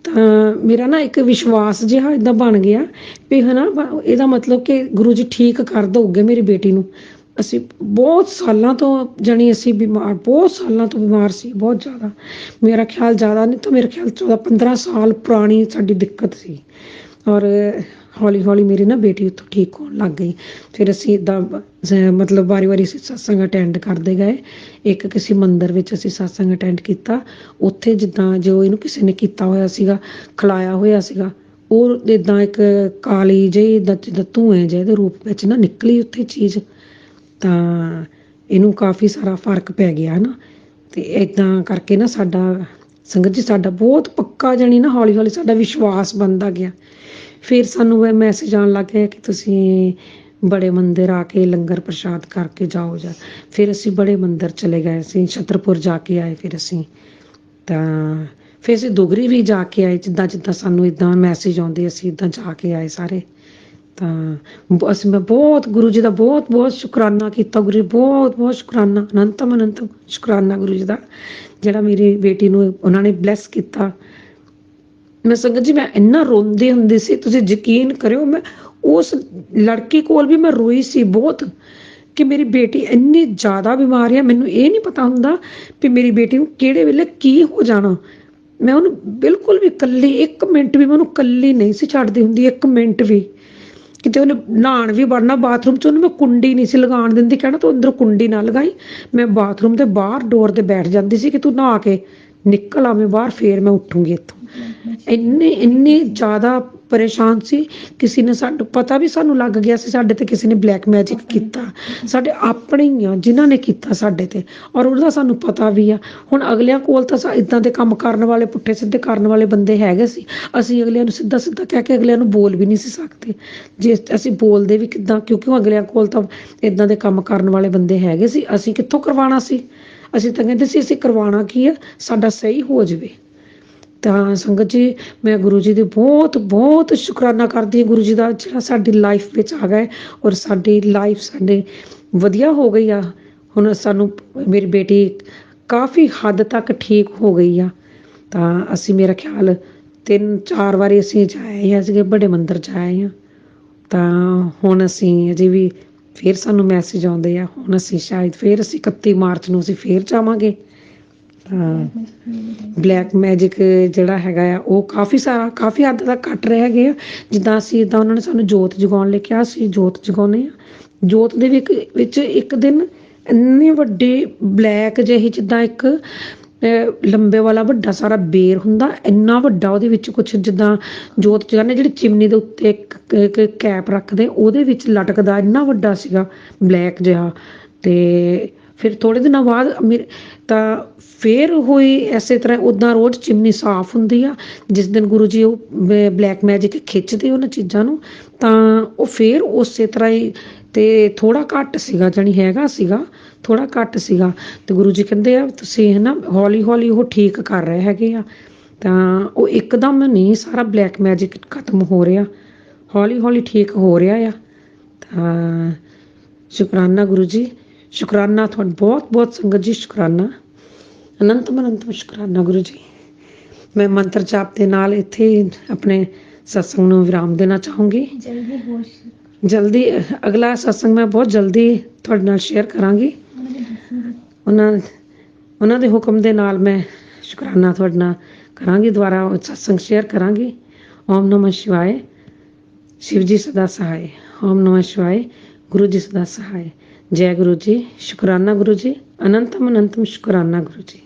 ਤਾਂ ਮੇਰਾ ਨਾ ਇੱਕ ਵਿਸ਼ਵਾਸ ਜਿਹਾ ਇੱਦਾਂ ਬਣ ਗਿਆ ਵੀ ਹੈ ਨਾ ਇਹਦਾ ਮਤਲਬ ਕਿ ਗੁਰੂ ਜੀ ਠੀਕ ਕਰ ਦਊਗੇ ਮੇਰੀ ਬੇਟੀ ਨੂੰ। ਅਸੀਂ ਬਹੁਤ ਸਾਲਾਂ ਤੋਂ ਜਾਣੀ ਅਸੀਂ ਬਹੁਤ ਸਾਲਾਂ ਤੋਂ ਬਿਮਾਰ ਸੀ, ਬਹੁਤ ਜ਼ਿਆਦਾ। ਮੇਰਾ ਖਿਆਲ ਜ਼ਿਆਦਾ ਨਹੀਂ ਤਾਂ ਮੇਰੇ ਖਿਆਲ 14-15 ਸਾਲ ਪੁਰਾਣੀ ਸਾਡੀ ਦਿੱਕਤ ਸੀ। ਔਰ ਹੌਲੀ ਹੌਲੀ ਮੇਰੀ ਨਾ ਬੇਟੀ ਉੱਥੋਂ ਠੀਕ ਹੋਣ ਲੱਗ ਗਈ। ਫਿਰ ਅਸੀਂ ਇੱਦਾਂ ਮਤਲਬ ਵਾਰੀ ਅਸੀਂ ਸਤਸੰਗ ਅਟੈਂਡ ਕਰਦੇ ਗਏ। ਇੱਕ ਕਿਸੇ ਮੰਦਿਰ ਵਿੱਚ ਅਸੀਂ ਸਤਸੰਗ ਅਟੈਂਡ ਕੀਤਾ। ਉੱਥੇ ਜਿੱਦਾਂ ਜੋ ਇਹਨੂੰ ਕਿਸੇ ਨੇ ਕੀਤਾ ਹੋਇਆ ਸੀਗਾ, ਖਿਲਾਇਆ ਹੋਇਆ ਸੀਗਾ, ਉਹ ਇੱਦਾਂ ਇੱਕ ਕਾਲੀ ਜਿਹੀ ਇੱਦਾਂ ਜਿੱਦਾਂ ਧੂੰਏ ਜਿਹੇ ਦੇ ਰੂਪ ਵਿੱਚ ਨਾ ਨਿਕਲੀ ਉੱਥੇ ਚੀਜ਼, ਤਾਂ ਇਹਨੂੰ ਕਾਫੀ ਸਾਰਾ ਫਰਕ ਪੈ ਗਿਆ ਹੈ ਨਾ। ਅਤੇ ਇੱਦਾਂ ਕਰਕੇ ਨਾ ਸਾਡਾ ਸੰਗਤ ਜੀ ਸਾਡਾ ਬਹੁਤ ਪੱਕਾ ਜਾਣੀ ਨਾ ਹੌਲੀ ਹੌਲੀ ਸਾਡਾ ਵਿਸ਼ਵਾਸ ਬਣਦਾ ਗਿਆ। ਫਿਰ ਸਾਨੂੰ ਮੈਸੇਜ ਆਉਣ ਲੱਗ ਗਿਆ ਕਿ ਤੁਸੀਂ ਬੜੇ ਮੰਦਿਰ ਆ ਕੇ ਲੰਗਰ ਪ੍ਰਸ਼ਾਦ ਕਰਕੇ ਜਾਓ। ਫਿਰ ਅਸੀਂ ਬੜੇ ਮੰਦਿਰ ਚਲੇ ਗਏ, ਅਸੀਂ ਛਤਰਪੁਰ ਜਾ ਕੇ ਆਏ। ਫਿਰ ਅਸੀਂ ਅਸੀਂ ਦੁਗਰੀ ਵੀ ਜਾ ਕੇ ਆਏ, ਜਿੱਦਾਂ ਸਾਨੂੰ ਇੱਦਾਂ ਮੈਸੇਜ ਆਉਂਦੇ ਅਸੀਂ ਇੱਦਾਂ ਜਾ ਕੇ ਆਏ ਸਾਰੇ। ਤਾਂ ਅਸੀਂ ਮੈਂ ਬਹੁਤ ਗੁਰੂ ਜੀ ਦਾ ਬਹੁਤ ਬਹੁਤ ਸ਼ੁਕਰਾਨਾ ਕੀਤਾ। ਗੁਰੂ ਜੀ ਬਹੁਤ ਬਹੁਤ ਸ਼ੁਕਰਾਨਾ, ਅਨੰਤਮ ਅਨੰਤਮ ਸ਼ੁਕਰਾਨਾ ਗੁਰੂ ਜੀ ਦਾ, ਜਿਹੜਾ ਮੇਰੀ ਬੇਟੀ ਨੂੰ ਉਹਨਾਂ ਨੇ ਬਲੈਸ ਕੀਤਾ। ਮੈਂ ਸੰਗਤ ਜੀ ਮੈਂ ਇੰਨਾ ਰੋਂਦੀ ਹੁੰਦੀ ਸੀ, ਤੁਸੀਂ ਯਕੀਨ ਕਰਿਓ, ਮੈਂ ਉਸ ਲੜਕੀ ਕੋਲ ਵੀ ਮੈਂ ਰੋਈ ਸੀ ਬਹੁਤ, ਕਿ ਮੇਰੀ ਬੇਟੀ ਇੰਨੀ ਜ਼ਿਆਦਾ ਬਿਮਾਰ ਆ। ਮੈਨੂੰ ਇਹ ਨਹੀਂ ਪਤਾ ਹੁੰਦਾ ਵੀ ਮੇਰੀ ਬੇਟੀ ਨੂੰ ਕਿਹੜੇ ਵੇਲੇ ਕੀ ਹੋ ਜਾਣਾ। ਮੈਂ ਉਹਨੂੰ ਬਿਲਕੁਲ ਵੀ ਇਕੱਲੀ, 1 ਮਿੰਟ ਵੀ ਮੈਂ ਉਹਨੂੰ ਇਕੱਲੀ ਨਹੀਂ ਸੀ ਛੱਡਦੀ ਹੁੰਦੀ, 1 ਮਿੰਟ ਵੀ। ਕਿਤੇ ਉਹਨੇ ਨਹਾਉਣ ਵੀ ਵੜਨਾ ਬਾਥਰੂਮ 'ਚ, ਉਹਨੂੰ ਮੈਂ ਕੁੰਡੀ ਨਹੀਂ ਸੀ ਲਗਾਉਣ ਦਿੰਦੀ, ਕਹਿਣਾ ਤੂੰ ਅੰਦਰੋਂ ਕੁੰਡੀ ਨਾ ਲਗਾਈ। ਮੈਂ ਬਾਥਰੂਮ ਦੇ ਬਾਹਰ ਡੋਰ 'ਤੇ ਬੈਠ ਜਾਂਦੀ ਸੀ ਕਿ ਤੂੰ ਨਹਾ ਕੇ ਨਿਕਲ ਆਵੇਂ ਬਾਹਰ, ਫੇਰ ਮੈਂ ਉੱਠੂੰਗੀ ਇੱਥੋਂ। ਇੰਨੀ ਜ਼ਿਆਦਾ ਪਰੇਸ਼ਾਨ ਸੀ। ਕਿਸੇ ਨੇ ਸਾਨੂੰ ਪਤਾ ਵੀ ਸਾਨੂੰ ਲੱਗ ਗਿਆ ਸੀ ਸਾਡੇ ਤੇ ਕਿਸੇ ਨੇ ਬਲੈਕ ਮੈਜਿਕ ਕੀਤਾ, ਸਾਡੇ ਆਪਣੇ ਹੀ ਆ ਜਿਨ੍ਹਾਂ ਨੇ ਕੀਤਾ ਸਾਡੇ ਤੇ, ਔਰ ਉਹਦਾ ਸਾਨੂੰ ਪਤਾ ਵੀ ਆ। ਹੁਣ ਅਗਲਿਆਂ ਕੋਲ ਤਾਂ ਇੱਦਾਂ ਦੇ ਕੰਮ ਕਰਨ ਵਾਲੇ, ਪੁੱਠੇ ਸਿੱਧੇ ਕਰਨ ਵਾਲੇ ਬੰਦੇ ਹੈਗੇ ਸੀ। ਅਸੀਂ ਅਗਲਿਆਂ ਨੂੰ ਸਿੱਧਾ ਸਿੱਧਾ ਕਹਿ ਕੇ ਅਗਲਿਆਂ ਨੂੰ ਬੋਲ ਵੀ ਨਹੀਂ ਸੀ ਸਕਦੇ। ਜੇ ਅਸੀਂ ਬੋਲਦੇ ਵੀ ਕਿੱਦਾਂ, ਕਿਉਂਕਿ ਉਹ ਅਗਲਿਆਂ ਕੋਲ ਤਾਂ ਇੱਦਾਂ ਦੇ ਕੰਮ ਕਰਨ ਵਾਲੇ ਬੰਦੇ ਹੈਗੇ ਸੀ। ਅਸੀਂ ਕਿੱਥੋਂ ਕਰਵਾਉਣਾ ਸੀ? ਅਸੀਂ ਤਾਂ ਕਹਿੰਦੇ ਸੀ ਅਸੀਂ ਕਰਵਾਉਣਾ ਕੀ ਆ, ਸਾਡਾ ਸਹੀ ਹੋ ਜਾਵੇ। ਤਾਂ ਸੰਗਤ ਜੀ ਮੈਂ ਗੁਰੂ ਜੀ ਦੀ ਬਹੁਤ ਬਹੁਤ ਸ਼ੁਕਰਾਨਾ ਕਰਦੀ ਹਾਂ, ਗੁਰੂ ਜੀ ਦਾ ਜਿਹੜਾ ਸਾਡੀ ਲਾਈਫ ਵਿੱਚ ਆ ਗਿਆ, ਔਰ ਸਾਡੀ ਲਾਈਫ ਸਾਡੇ ਵਧੀਆ ਹੋ ਗਈ ਆ। ਹੁਣ ਸਾਨੂੰ ਮੇਰੀ ਬੇਟੀ ਕਾਫੀ ਹੱਦ ਤੱਕ ਠੀਕ ਹੋ ਗਈ ਆ। ਤਾਂ ਅਸੀਂ ਮੇਰਾ ਖਿਆਲ 3-4 ਵਾਰੀ ਅਸੀਂ ਜਾਏ ਹਾਂ ਸੀਗੇ, ਵੱਡੇ ਮੰਦਿਰ ਜਾਏ ਹਾਂ। ਤਾਂ ਹੁਣ ਅਸੀਂ ਅਜੇ ਵੀ ਫਿਰ ਸਾਨੂੰ ਮੈਸੇਜ ਆਉਂਦੇ ਆ, ਹੁਣ ਅਸੀਂ ਸ਼ਾਇਦ ਫਿਰ ਅਸੀਂ 31 ਮਾਰਚ ਨੂੰ ਅਸੀਂ ਫਿਰ ਜਾਵਾਂਗੇ। ਤਾਂ ਬਲੈਕ ਮੈਜਿਕ ਜਿਹੜਾ ਹੈਗਾ ਆ ਉਹ ਕਾਫੀ ਹੱਦ ਤੱਕ ਘੱਟ ਰਹਿ ਗਏ ਆ। ਜਿੱਦਾਂ ਅਸੀਂ ਇੱਦਾਂ ਉਹਨਾਂ ਨੇ ਸਾਨੂੰ ਜੋਤ ਜਗਾਉਣ ਲਈ ਕਿਹਾ, ਅਸੀਂ ਜੋਤ ਜਗਾਉਂਦੇ ਹਾਂ। ਜੋਤ ਦੇ ਵਿੱਚ ਇੱਕ ਦਿਨ ਇੰਨੇ ਵੱਡੇ ਬਲੈਕ ਜਿਹੇ, ਜਿੱਦਾਂ ਇੱਕ ਲੰਬੇ ਵਾਲਾ ਵੱਡਾ ਸਾਰਾ ਬੇਰ ਹੁੰਦਾ, ਇੰਨਾ ਵੱਡਾ, ਉਹਦੇ ਵਿੱਚ ਕੁਛ ਜਿੱਦਾਂ ਜੋਤ ਜਗਾਉਂਦੇ ਜਿਹੜੀ ਚਿਮਨੀ ਦੇ ਉੱਤੇ ਇੱਕ ਕੈਪ ਰੱਖਦੇ, ਉਹਦੇ ਵਿੱਚ ਲਟਕਦਾ ਇੰਨਾ ਵੱਡਾ ਸੀਗਾ ਬਲੈਕ ਜਿਹਾ। ਅਤੇ ਫਿਰ ਥੋੜ੍ਹੇ ਦਿਨਾਂ ਬਾਅਦ ਤਾਂ ਫਿਰ ਹੋਈ ਇਸੇ ਤਰ੍ਹਾਂ, ਉੱਦਾਂ ਰੋਜ਼ ਚਿਮਨੀ ਸਾਫ਼ ਹੁੰਦੀ ਆ। ਜਿਸ ਦਿਨ ਗੁਰੂ ਜੀ ਉਹ ਬਲੈਕ ਮੈਜਿਕ ਖਿੱਚਦੇ ਉਹਨਾਂ ਚੀਜ਼ਾਂ ਨੂੰ, ਤਾਂ ਉਹ ਫਿਰ ਉਸੇ ਤਰ੍ਹਾਂ ਹੀ, ਅਤੇ ਥੋੜ੍ਹਾ ਘੱਟ ਸੀਗਾ, ਜਾਣੀ ਹੈਗਾ ਸੀਗਾ ਥੋੜ੍ਹਾ ਘੱਟ ਸੀਗਾ। ਅਤੇ ਗੁਰੂ ਜੀ ਕਹਿੰਦੇ ਆ ਤੁਸੀਂ ਹੈ ਨਾ ਹੌਲੀ ਹੌਲੀ ਉਹ ਠੀਕ ਕਰ ਰਹੇ ਹੈਗੇ ਆ। ਤਾਂ ਉਹ ਇੱਕਦਮ ਨਹੀਂ ਸਾਰਾ ਬਲੈਕ ਮੈਜਿਕ ਖਤਮ ਹੋ ਰਿਹਾ, ਹੌਲੀ ਹੌਲੀ ਠੀਕ ਹੋ ਰਿਹਾ ਆ। ਤਾਂ ਸ਼ੁਕਰਾਨਾ ਗੁਰੂ ਜੀ, ਸ਼ੁਕਰਾਨਾ ਤੁਹਾਡਾ ਬਹੁਤ ਬਹੁਤ ਸੰਗਤ ਜੀ, ਸ਼ੁਕਰਾਨਾ, ਅਨੰਤਮ ਸ਼ੁਕਰਾਨਾ ਗੁਰੂ ਜੀ। ਮੈਂ ਮੰਤਰ ਜਾਪ ਦੇ ਨਾਲ ਇੱਥੇ ਆਪਣੇ ਸਤਸੰਗ ਨੂੰ ਵਿਰਾਮ ਦੇਣਾ ਚਾਹੂੰਗੀ। ਜਲਦੀ ਅਗਲਾ ਸਤਸੰਗ ਮੈਂ ਬਹੁਤ ਜਲਦੀ ਤੁਹਾਡੇ ਨਾਲ ਸ਼ੇਅਰ ਕਰਾਂਗੀ। ਉਹਨਾਂ ਦੇ ਹੁਕਮ ਦੇ ਨਾਲ ਮੈਂ ਸ਼ੁਕਰਾਨਾ ਤੁਹਾਡੇ ਨਾਲ ਕਰਾਂਗੀ, ਦੁਬਾਰਾ ਸਤਸੰਗ ਸ਼ੇਅਰ ਕਰਾਂਗੀ। ਓਮ ਨਮः ਸ਼ਿਵਾਏ, शिव जी सदा सहाय। ओम नमः शिवाय, गुरु जी सदा सहाय। जय गुरु जी, शुक्राना गुरु जी, अनंतम शुक्राना गुरु जी।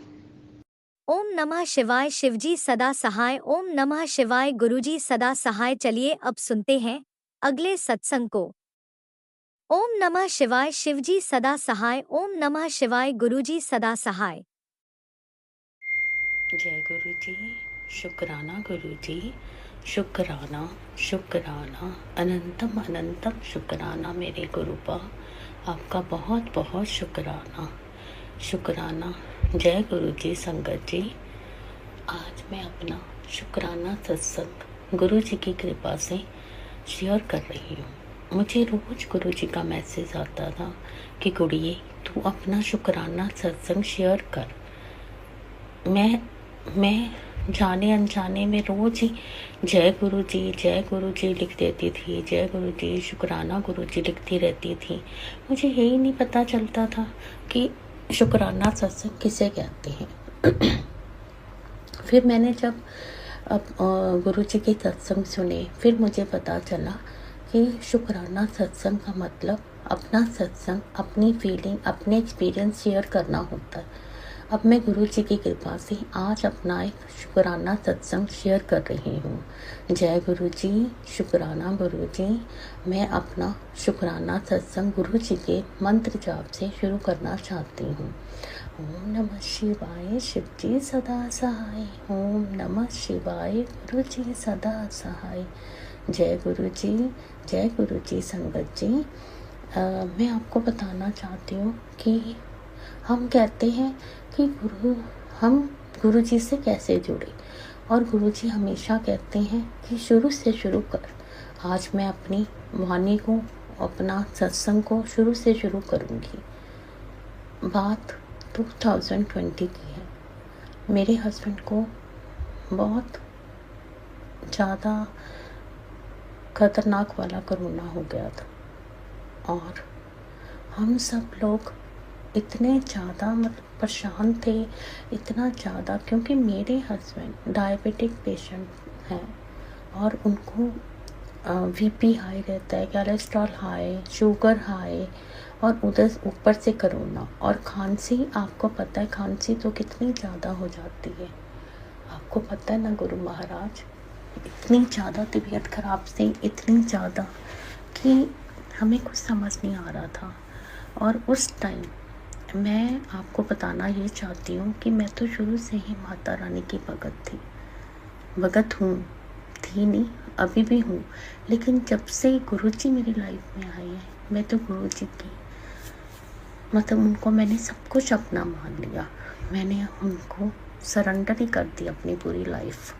ओम नमः शिवाय, शिव जी सदा सहाय। ओम नमः शिवाय, गुरु जी सदा सहाय। चलिए अब सुनते हैं अगले सत्संग को। ओम नमः शिवाय, शिव जी सदा सहाय। ओम नमः शिवाय, गुरु जी सदा सहाय। जय गुरु जी, शुक्राना गुरु जी, शुक्राना शुक्राना, अनंतम शुक्राना मेरे गुरुपा, आपका बहुत बहुत शुक्राना शुक्राना। जय गुरु जी संगत जी, आज मैं अपना शुक्राना सत्संग गुरु जी की कृपा से शेयर कर रही हूँ। मुझे रोज़ गुरु जी का मैसेज आता था कि गुड़िए तू अपना शुक्राना सत्संग शेयर कर। मैं जाने अनजाने में रोज़ ही जय गुरु जी लिख देती थी, जय गुरु जी, शुक्राना गुरु जी लिखती रहती थी। मुझे यही नहीं पता चलता था कि शुक्राना सत्संग किसे कहते हैं। फिर मैंने जब गुरु जी के सत्संग सुने, फिर मुझे पता चला कि शुक्राना सत्संग का मतलब अपना सत्संग, अपनी फीलिंग, अपने एक्सपीरियंस शेयर करना होता है। अब मैं गुरु जी की कृपा से आज अपना एक शुक्राना सत्संग शेयर कर रही हूँ। जय गुरु जी, शुक्राना गुरु जी। मैं अपना शुक्राना सत्संग गुरु जी के मंत्र जाप से शुरू करना चाहती हूँ। ओम नमः शिवाय, शिव जी सदा सहाय। ओम नमः शिवाय, गुरु जी सदा सहाय। जय गुरु जी संगत जी। मैं आपको बताना चाहती हूँ कि हम कहते हैं कि हम गुरु जी से कैसे जुड़े, और गुरु जी हमेशा कहते हैं कि शुरू से शुरू कर। आज मैं अपनी वाणी को, अपना सत्संग को शुरू से शुरू करूँगी। बात 2020 की है। मेरे हस्बैंड को बहुत ज़्यादा खतरनाक वाला कोरोना हो गया था और हम सब लोग इतने ज़्यादा मतलब परेशान थे, इतना ज़्यादा, क्योंकि मेरे हस्बैंड डायबिटिक पेशेंट हैं और उनको बीपी हाई रहता है, कोलेस्ट्रॉल हाई, शुगर हाई और उधर ऊपर से कोरोना और खांसी। आपको पता है खांसी तो कितनी ज़्यादा हो जाती है, आपको पता है ना गुरु महाराज। इतनी ज़्यादा तबीयत ख़राब से, इतनी ज़्यादा कि हमें कुछ समझ नहीं आ रहा था। और उस टाइम मैं आपको बताना ये चाहती हूँ कि मैं तो शुरू से ही माता रानी की भगत थी, भगत हूँ, थी नहीं, अभी भी हूँ। लेकिन जब से गुरुजी मेरी लाइफ में आए हैं, मैं तो गुरुजी की मतलब उनको मैंने सब कुछ अपना मान लिया। मैंने उनको सरेंडर ही कर दी अपनी पूरी लाइफ।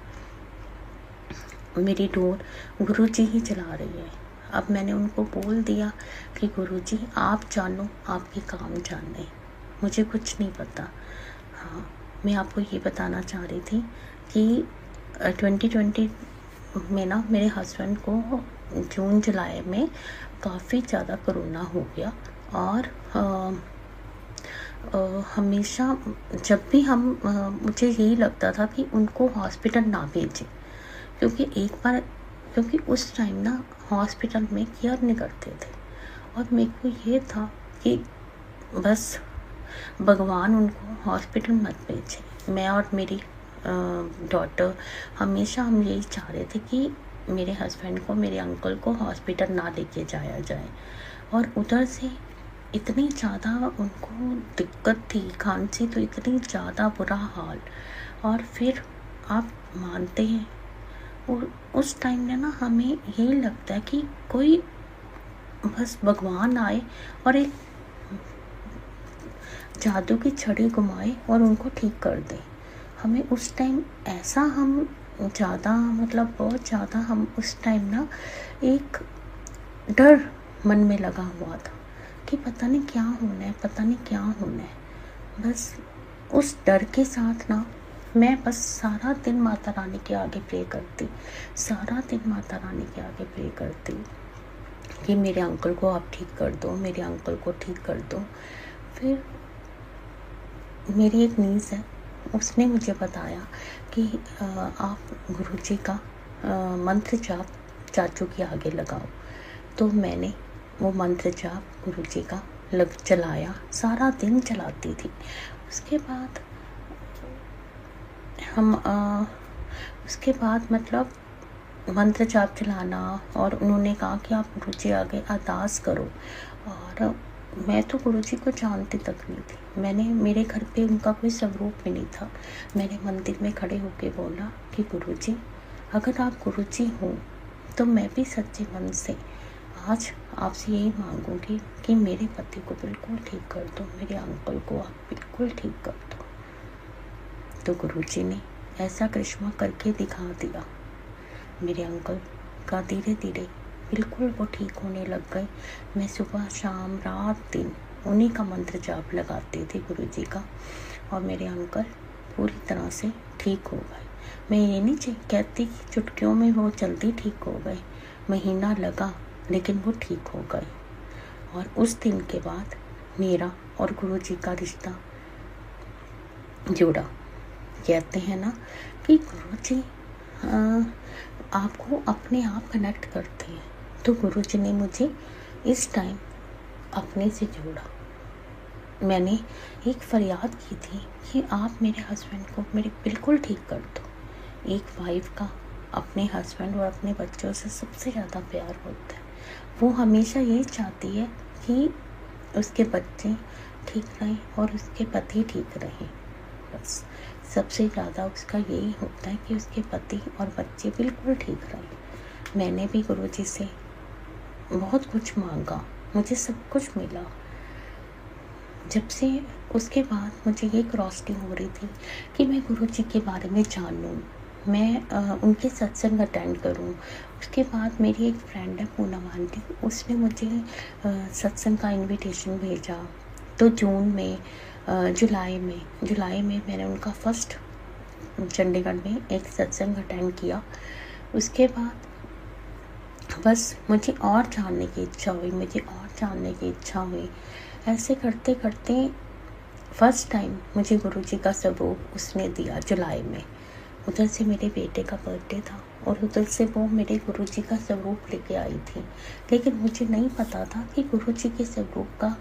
मेरी डोर गुरुजी ही चला रही है। अब मैंने उनको बोल दिया कि गुरुजी आप जानो, आपके काम जाने, मुझे कुछ नहीं पता। हाँ, मैं आपको ये बताना चाह रही थी कि 2020 में ना मेरे हस्बैंड को जून जुलाई में काफ़ी ज़्यादा कोरोना हो गया और हमेशा जब भी हम मुझे यही लगता था कि उनको हॉस्पिटल ना भेजें, क्योंकि उस टाइम ना हॉस्पिटल में केयर नहीं करते थे और मेरे को ये था कि बस भगवान उनको हॉस्पिटल मत भेजे। मैं और मेरी डॉटर हमेशा हम यही चाह रहे थे कि मेरे हस्बैंड को, मेरे अंकल को हॉस्पिटल ना लेके जाया जाए। और उधर से इतनी ज़्यादा उनको दिक्कत थी, खांसी तो इतनी ज़्यादा बुरा हाल। और फिर आप मानते हैं और उस टाइम में ना हमें यही लगता है कि कोई बस भगवान आए और एक जादू की छड़ी घुमाए और उनको ठीक कर दे। हमें उस टाइम ऐसा हम ज़्यादा मतलब बहुत ज़्यादा हम उस टाइम ना एक डर मन में लगा हुआ था कि पता नहीं क्या होना है, पता नहीं क्या होना है। बस उस डर के साथ ना मैं बस सारा दिन माता रानी के आगे प्रे करती, सारा दिन माता रानी के आगे प्रे करती कि मेरे अंकल को आप ठीक कर दो, मेरे अंकल को ठीक कर दो। फिर मेरी एक नीस है, उसने मुझे बताया कि आप गुरुजी का मंत्र जाप चाचू के आगे लगाओ। तो मैंने वो मंत्र जाप गुरुजी का चलाया, सारा दिन चलाती थी। उसके बाद उसके बाद मतलब मंत्र जाप चलाना और उन्होंने कहा कि आप गुरुजी आगे अरदास करो। और मैं तो गुरुजी को जानती तक नहीं थी, मेरे घर पे उनका कोई स्वरूप भी नहीं था। मैंने मंदिर में खड़े होकर बोला कि गुरुजी अगर आप गुरुजी हो तो मैं भी सच्चे मन से आज आपसे यही मांगूंगी कि मेरे पति को बिल्कुल ठीक कर दो, मेरे अंकल को आप बिल्कुल ठीक कर दो। तो गुरुजी ने ऐसा करिश्मा करके दिखा दिया। मेरे अंकल का धीरे धीरे बिल्कुल वो ठीक होने लग गए। मैं सुबह शाम रात दिन उन्हीं का मंत्र जाप लगाती थी गुरुजी का और मेरे अंकल पूरी तरह से ठीक हो गए। मैं ये नहीं कहती कि चुटकियों में वो जल्दी ठीक हो गए, महीना लगा लेकिन वो ठीक हो गए। और उस दिन के बाद मेरा और गुरुजी का रिश्ता जुड़ा। कहते हैं ना कि गुरुजी आपको अपने आप कनेक्ट करते हैं, तो गुरुजी ने मुझे इस टाइम अपने से जोड़ा। मैंने एक फरियाद की थी कि आप मेरे हस्बैंड को मेरे बिल्कुल ठीक कर दो। एक वाइफ का अपने हस्बैंड और अपने बच्चों से सबसे ज़्यादा प्यार होता है। वो हमेशा यही चाहती है कि उसके बच्चे ठीक रहें और उसके पति ठीक रहें। बस सबसे ज़्यादा उसका यही होता है कि उसके पति और बच्चे बिल्कुल ठीक रहें। मैंने भी गुरुजी से बहुत कुछ मांगा, मुझे सब कुछ मिला। जब से उसके बाद मुझे ये क्रॉसिंग हो रही थी कि मैं गुरुजी के बारे में जानूं, मैं उनके सत्संग अटेंड करूं। उसके बाद मेरी एक फ्रेंड है पूनम आंटी, उसने मुझे सत्संग का इनविटेशन भेजा। तो जुलाई में मैंने उनका फर्स्ट चंडीगढ़ में एक सत्संग अटेंड किया। उसके बाद बस मुझे और जानने की इच्छा हुई। ऐसे करते करते फर्स्ट टाइम मुझे गुरुजी का स्वरूप उसने दिया जुलाई में। उधर से मेरे बेटे का बर्थडे था और उधर से वो मेरे गुरुजी का स्वरूप लेके आई थी। लेकिन मुझे नहीं पता था कि गुरुजी के स्वरूप का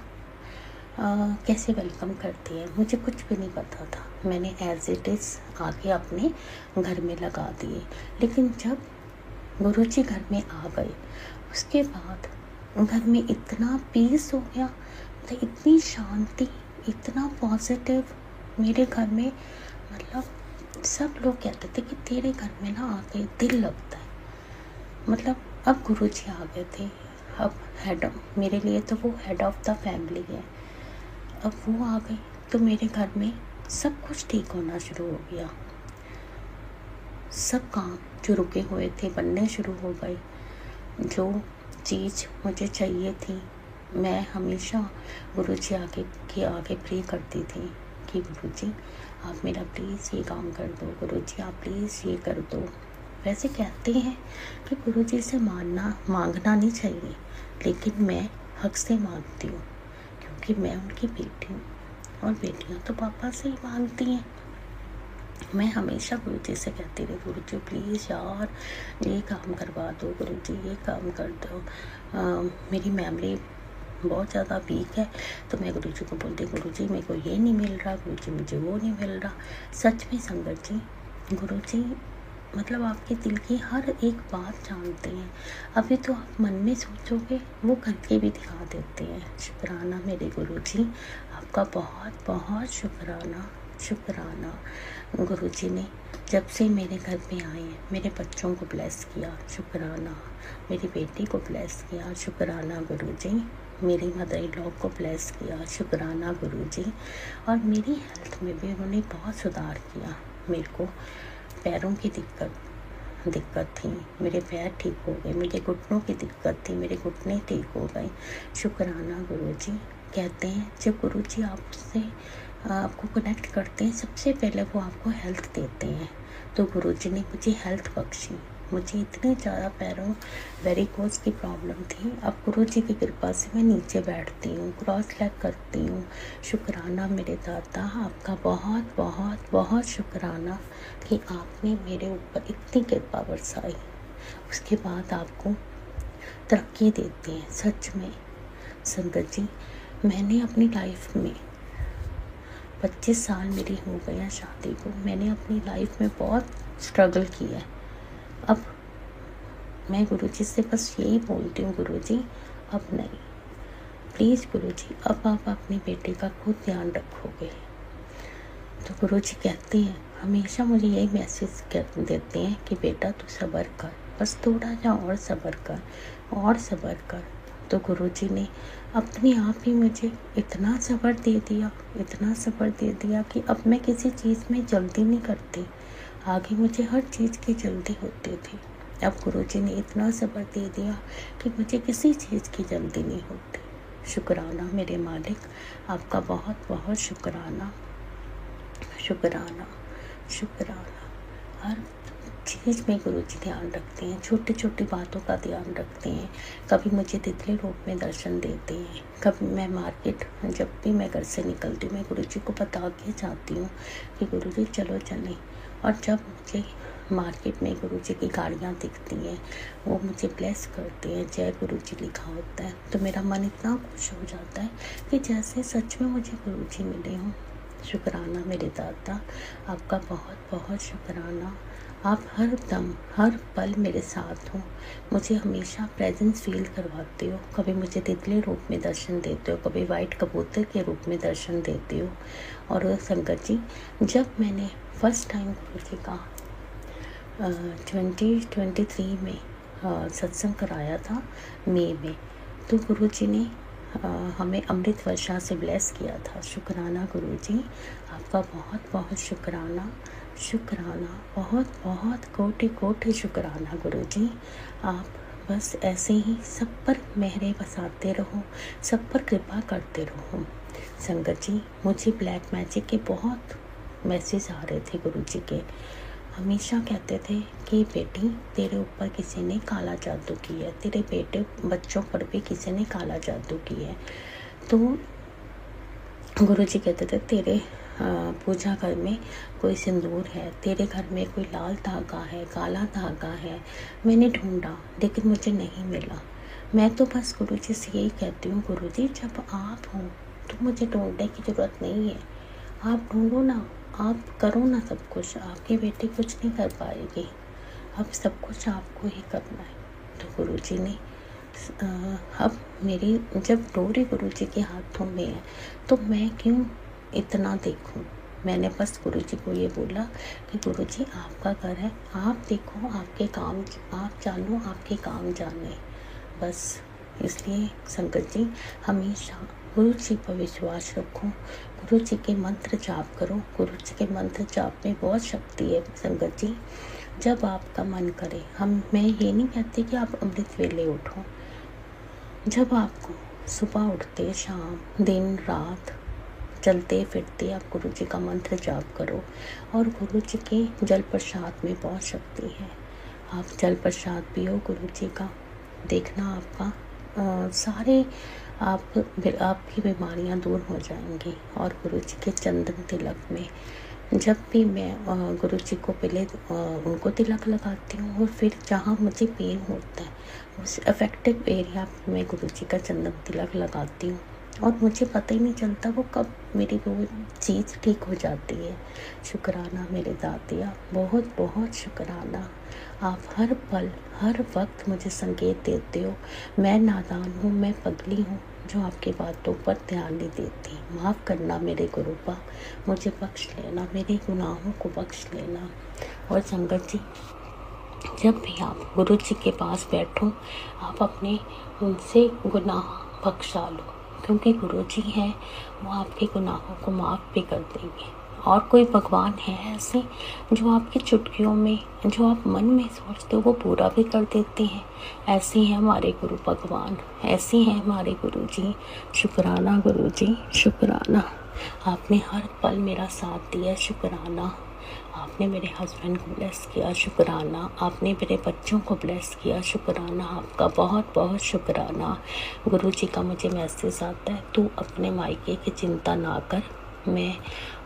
कैसे वेलकम करती है, मुझे कुछ भी नहीं पता था। मैंने एज इट इज़ आके अपने घर में लगा दिए। लेकिन जब गुरुजी घर में आ गए उसके बाद घर में इतना पीस हो गया, मतलब इतनी शांति, इतना पॉजिटिव मेरे घर में। मतलब सब लोग कहते थे कि तेरे घर में ना आके दिल लगता है। मतलब अब गुरुजी आ गए थे, अब मेरे लिए तो वो हेड ऑफ द फैमिली है। अब वो आ गए तो मेरे घर में सब कुछ ठीक होना शुरू हो गया। सब काम जो रुके हुए थे बनने शुरू हो गए। जो चीज़ मुझे चाहिए थी, मैं हमेशा गुरुजी के आगे प्रे करती थी कि गुरुजी आप मेरा प्लीज़ ये काम कर दो, गुरुजी आप प्लीज़ ये कर दो। वैसे कहते हैं कि गुरुजी से मांगना नहीं चाहिए, लेकिन मैं हक से मांगती हूँ क्योंकि मैं उनकी बेटी हूँ और बेटियाँ तो पापा से ही मांगती हैं। मैं हमेशा गुरुजी से कहती रही, गुरुजी प्लीज़ यार ये काम करवा दो, गुरुजी ये काम कर दो। मेरी मेमोरी बहुत ज़्यादा वीक है तो मैं गुरुजी को बोलती, गुरुजी मेरे को ये नहीं मिल रहा, गुरुजी मुझे वो नहीं मिल रहा। सच में संगत जी, गुरुजी मतलब आपके दिल की हर एक बात जानते हैं। अभी तो आप मन में सोचोगे वो करके भी दिखा देते हैं। शुक्राना मेरे गुरुजी, आपका बहुत बहुत शुक्राना। गुरुजी ने जब से मेरे घर में आए हैं मेरे बच्चों को ब्लेस किया, शुक्राना। मेरी बेटी को ब्लेस किया, शुक्राना गुरुजी। मेरी मदर इन लॉ को ब्लेस किया, शुक्राना गुरुजी। और मेरी हेल्थ में भी उन्होंने बहुत सुधार किया। मेरे को पैरों की दिक्कत थी, मेरे पैर ठीक हो गए। मेरे घुटनों की दिक्कत थी, मेरे घुटने ठीक हो गए, शुक्राना गुरुजी। कहते हैं जब गुरुजी आपको कनेक्ट करते हैं सबसे पहले वो आपको हेल्थ देते हैं। तो गुरुजी ने मुझे हेल्थ बख्शी। मुझे इतने ज़्यादा पैरों वेरिकोज की प्रॉब्लम थी, अब गुरुजी की कृपा से मैं नीचे बैठती हूँ, क्रॉस लेग करती हूँ। शुक्राना मेरे दाता, आपका बहुत बहुत बहुत शुक्राना कि आपने मेरे ऊपर इतनी कृपा बरसाई। उसके बाद आपको तरक्की देते हैं। सच में संगत जी, मैंने अपनी लाइफ में 25 साल मेरी हो गए हैं शादी को, मैंने अपनी लाइफ में बहुत स्ट्रगल किया है। अब मैं गुरुजी से बस यही बोलती हूँ, गुरुजी अब नहीं, प्लीज़ गुरुजी अब आप अपने बेटे का खुद ध्यान रखोगे। तो गुरुजी कहते हैं हमेशा मुझे यही मैसेज देते हैं कि बेटा तू सब्र कर, बस थोड़ा सा और सब्र कर। तो गुरुजी ने अपने आप ही मुझे इतना सब्र दे दिया कि अब मैं किसी चीज़ में जल्दी नहीं करती। आगे मुझे हर चीज़ की जल्दी होती थी, अब गुरुजी ने इतना सब्र दे दिया कि मुझे किसी चीज़ की जल्दी नहीं होती। शुक्राना मेरे मालिक, आपका बहुत बहुत शुक्राना। हर चीज़ में गुरुजी ध्यान रखते हैं, छोटी छोटी बातों का ध्यान रखते हैं। कभी मुझे तितली रूप में दर्शन देते हैं, कभी मैं मार्केट जब भी मैं घर से निकलती हूँ मैं गुरुजी को बता के जाती हूँ कि गुरुजी चलो चलें। और जब मुझे मार्केट में गुरुजी की गाड़ियाँ दिखती हैं वो मुझे ब्लेस करते हैं, जय गुरुजी लिखा होता है, तो मेरा मन इतना खुश हो जाता है कि जैसे सच में मुझे गुरुजी मिले हों। शुक्राना मेरे दाता, आपका बहुत बहुत शुक्राना। आप हर दम हर पल मेरे साथ हो, मुझे हमेशा प्रेजेंस फील करवाते हो। कभी मुझे तितली रूप में दर्शन देते हो, कभी वाइट कबूतर के रूप में दर्शन देते हो। और संगत जी, जब मैंने फर्स्ट टाइम गुरुजी का 2023 में सत्संग कराया था मई में, तो गुरुजी ने हमें अमृत वर्षा से ब्लेस किया था। शुक्राना गुरुजी, आपका बहुत बहुत शुक्राना। शुक्राना, बहुत बहुत कोटि कोटि शुक्राना गुरुजी। आप बस ऐसे ही सब पर मेहरे बसाते रहो, सब पर कृपा करते रहो। संगत जी, मुझे ब्लैक मैजिक के बहुत मैसेज आ रहे थे गुरुजी के। हमेशा कहते थे कि बेटी तेरे ऊपर किसी ने काला जादू किया है, तेरे बेटे बच्चों पर भी किसी ने काला जादू किया है। तो गुरुजी कहते थे तेरे पूजा घर में कोई सिंदूर है, तेरे घर में कोई लाल धागा है, काला धागा है। मैंने ढूंढा लेकिन मुझे नहीं मिला। मैं तो बस गुरुजी से यही कहती हूँ, गुरुजी जब आप हो तो मुझे ढूंढने की ज़रूरत नहीं है। आप ढूंढो ना, आप करो ना सब कुछ। आपकी बेटी कुछ नहीं कर पाएगी, अब सब कुछ आपको ही करना है। तो गुरुजी ने अब मेरी जब डोरी गुरुजी के हाथों में है तो मैं क्यों इतना देखूं। मैंने बस गुरुजी को ये बोला कि गुरुजी आपका घर है, आप देखो, आपके काम आप जानो, आपके काम जाने। बस इसलिए संगत जी हमेशा गुरु जी पर विश्वास रखो, गुरु जी के मंत्र जाप करो। गुरु जी के मंत्र जाप में बहुत शक्ति है संगत जी। जब आपका मन करे, मैं ये नहीं कहती कि आप अमृत वेले उठो। जब आपको सुबह उठते, शाम, दिन, रात, चलते फिरते आप गुरु जी का मंत्र जाप करो। और गुरु जी के जल प्रसाद में बहुत शक्ति है। आप जल प्रसाद पियो गुरु जी का, देखना आपका सारे आपकी बीमारियां दूर हो जाएंगी। और गुरु जी के चंदन तिलक में जब भी मैं गुरु जी को पहले उनको तिलक लगाती हूँ और फिर जहाँ मुझे पेन होता है उस अफेक्टेड एरिया में गुरु जी का चंदन तिलक लगाती हूँ और मुझे पता ही नहीं चलता वो कब मेरी वो चीज़ ठीक हो जाती है। शुक्राना मेरे दातिया, बहुत बहुत शुक्राना। आप हर पल हर वक्त मुझे संकेत देते हो। मैं नादान हूँ, मैं पगली हूँ जो आपकी बातों पर ध्यान नहीं देती। माफ़ करना मेरे गुरुपा, मुझे बख्श लेना, मेरे गुनाहों को बख्श लेना। और संगत जी, जब भी आप गुरु जी के पास बैठो, आप अपने उनसे गुनाह बख्शा लो, क्योंकि गुरु जी हैं वो आपके गुनाहों को माफ़ भी कर देंगे। और कोई भगवान है ऐसे जो आपकी चुटकियों में जो आप मन में सोचते हो वो पूरा भी कर देते हैं। ऐसे हैं हमारे गुरु भगवान, ऐसे हैं हमारे गुरु जी। शुक्राना गुरु जी, शुक्राना। आपने हर पल मेरा साथ दिया, शुक्राना। आपने मेरे हस्बैंड को ब्लेस किया, शुक्राना। आपने मेरे बच्चों को ब्लेस किया, शुक्राना। आपका बहुत बहुत शुक्राना। गुरु जी का मुझे मैसेज आता है, तू अपने मायके की चिंता ना कर, मैं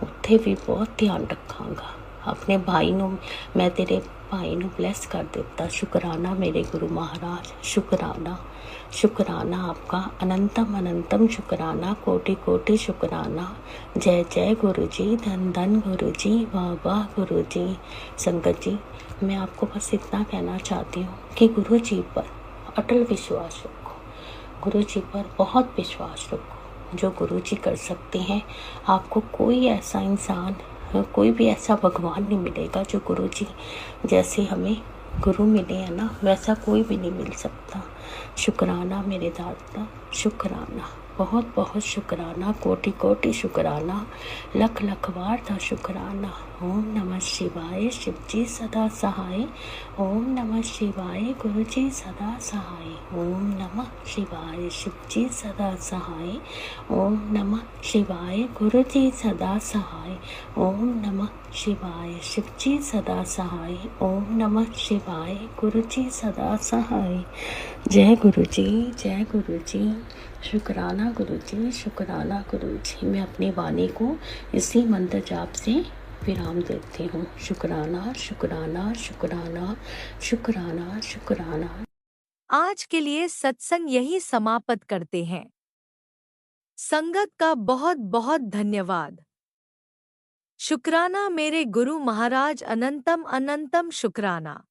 उत्थे भी बहुत ध्यान रखांगा। अपने भाई नू मैं तेरे भाई नू ब्लेस कर देता। शुक्राना मेरे गुरु महाराज, शुक्राना। शुक्राना आपका अनंतम अनंतम शुक्राना, कोटि कोटि शुक्राना। जय जय गुरु जी, धन धन गुरु जी, वाह वाह गुरु जी। संगत जी, मैं आपको बस इतना कहना चाहती हूँ कि गुरु जी पर अटल विश्वास रखो, गुरु जी पर बहुत विश्वास रखो। जो गुरु जी कर सकते हैं, आपको कोई ऐसा इंसान, कोई भी ऐसा भगवान नहीं मिलेगा जो गुरु जी जैसे हमें गुरु मिले हैं ना, वैसा कोई भी नहीं मिल सकता। शुक्राना मेरे दाता, शुक्राना, बहुत बहुत शुक्राना, कोटि कोटि शुक्राना, लख लख बार था शुक्राना। ओम नमः शिवाय, शिव जी सदा सहाय। ओम नमः शिवाय, गुरु जी सदा सहाय। ओम नमः शिवाय, शिव जी सदा सहाय। ओम नमः शिवाय, गुरु जी सदा सहाय। ओम नमः शिवाय, शिव जी सदा सहाय। ओम नमः शिवाय, गुरु जी सदा सहाय। जय गुरु जी, जय गुरु जी। शुक्राना गुरु जी, शुक्राना गुरु जी। मैं अपनी वाणी को इसी मंत्र जाप से विराम देती हूँ। शुक्राना शुक्राना शुक्राना शुक्राना शुक्राना। आज के लिए सत्संग यही समाप्त करते हैं। संगत का बहुत बहुत धन्यवाद। शुक्राना मेरे गुरु महाराज, अनंतम अनंतम शुक्राना।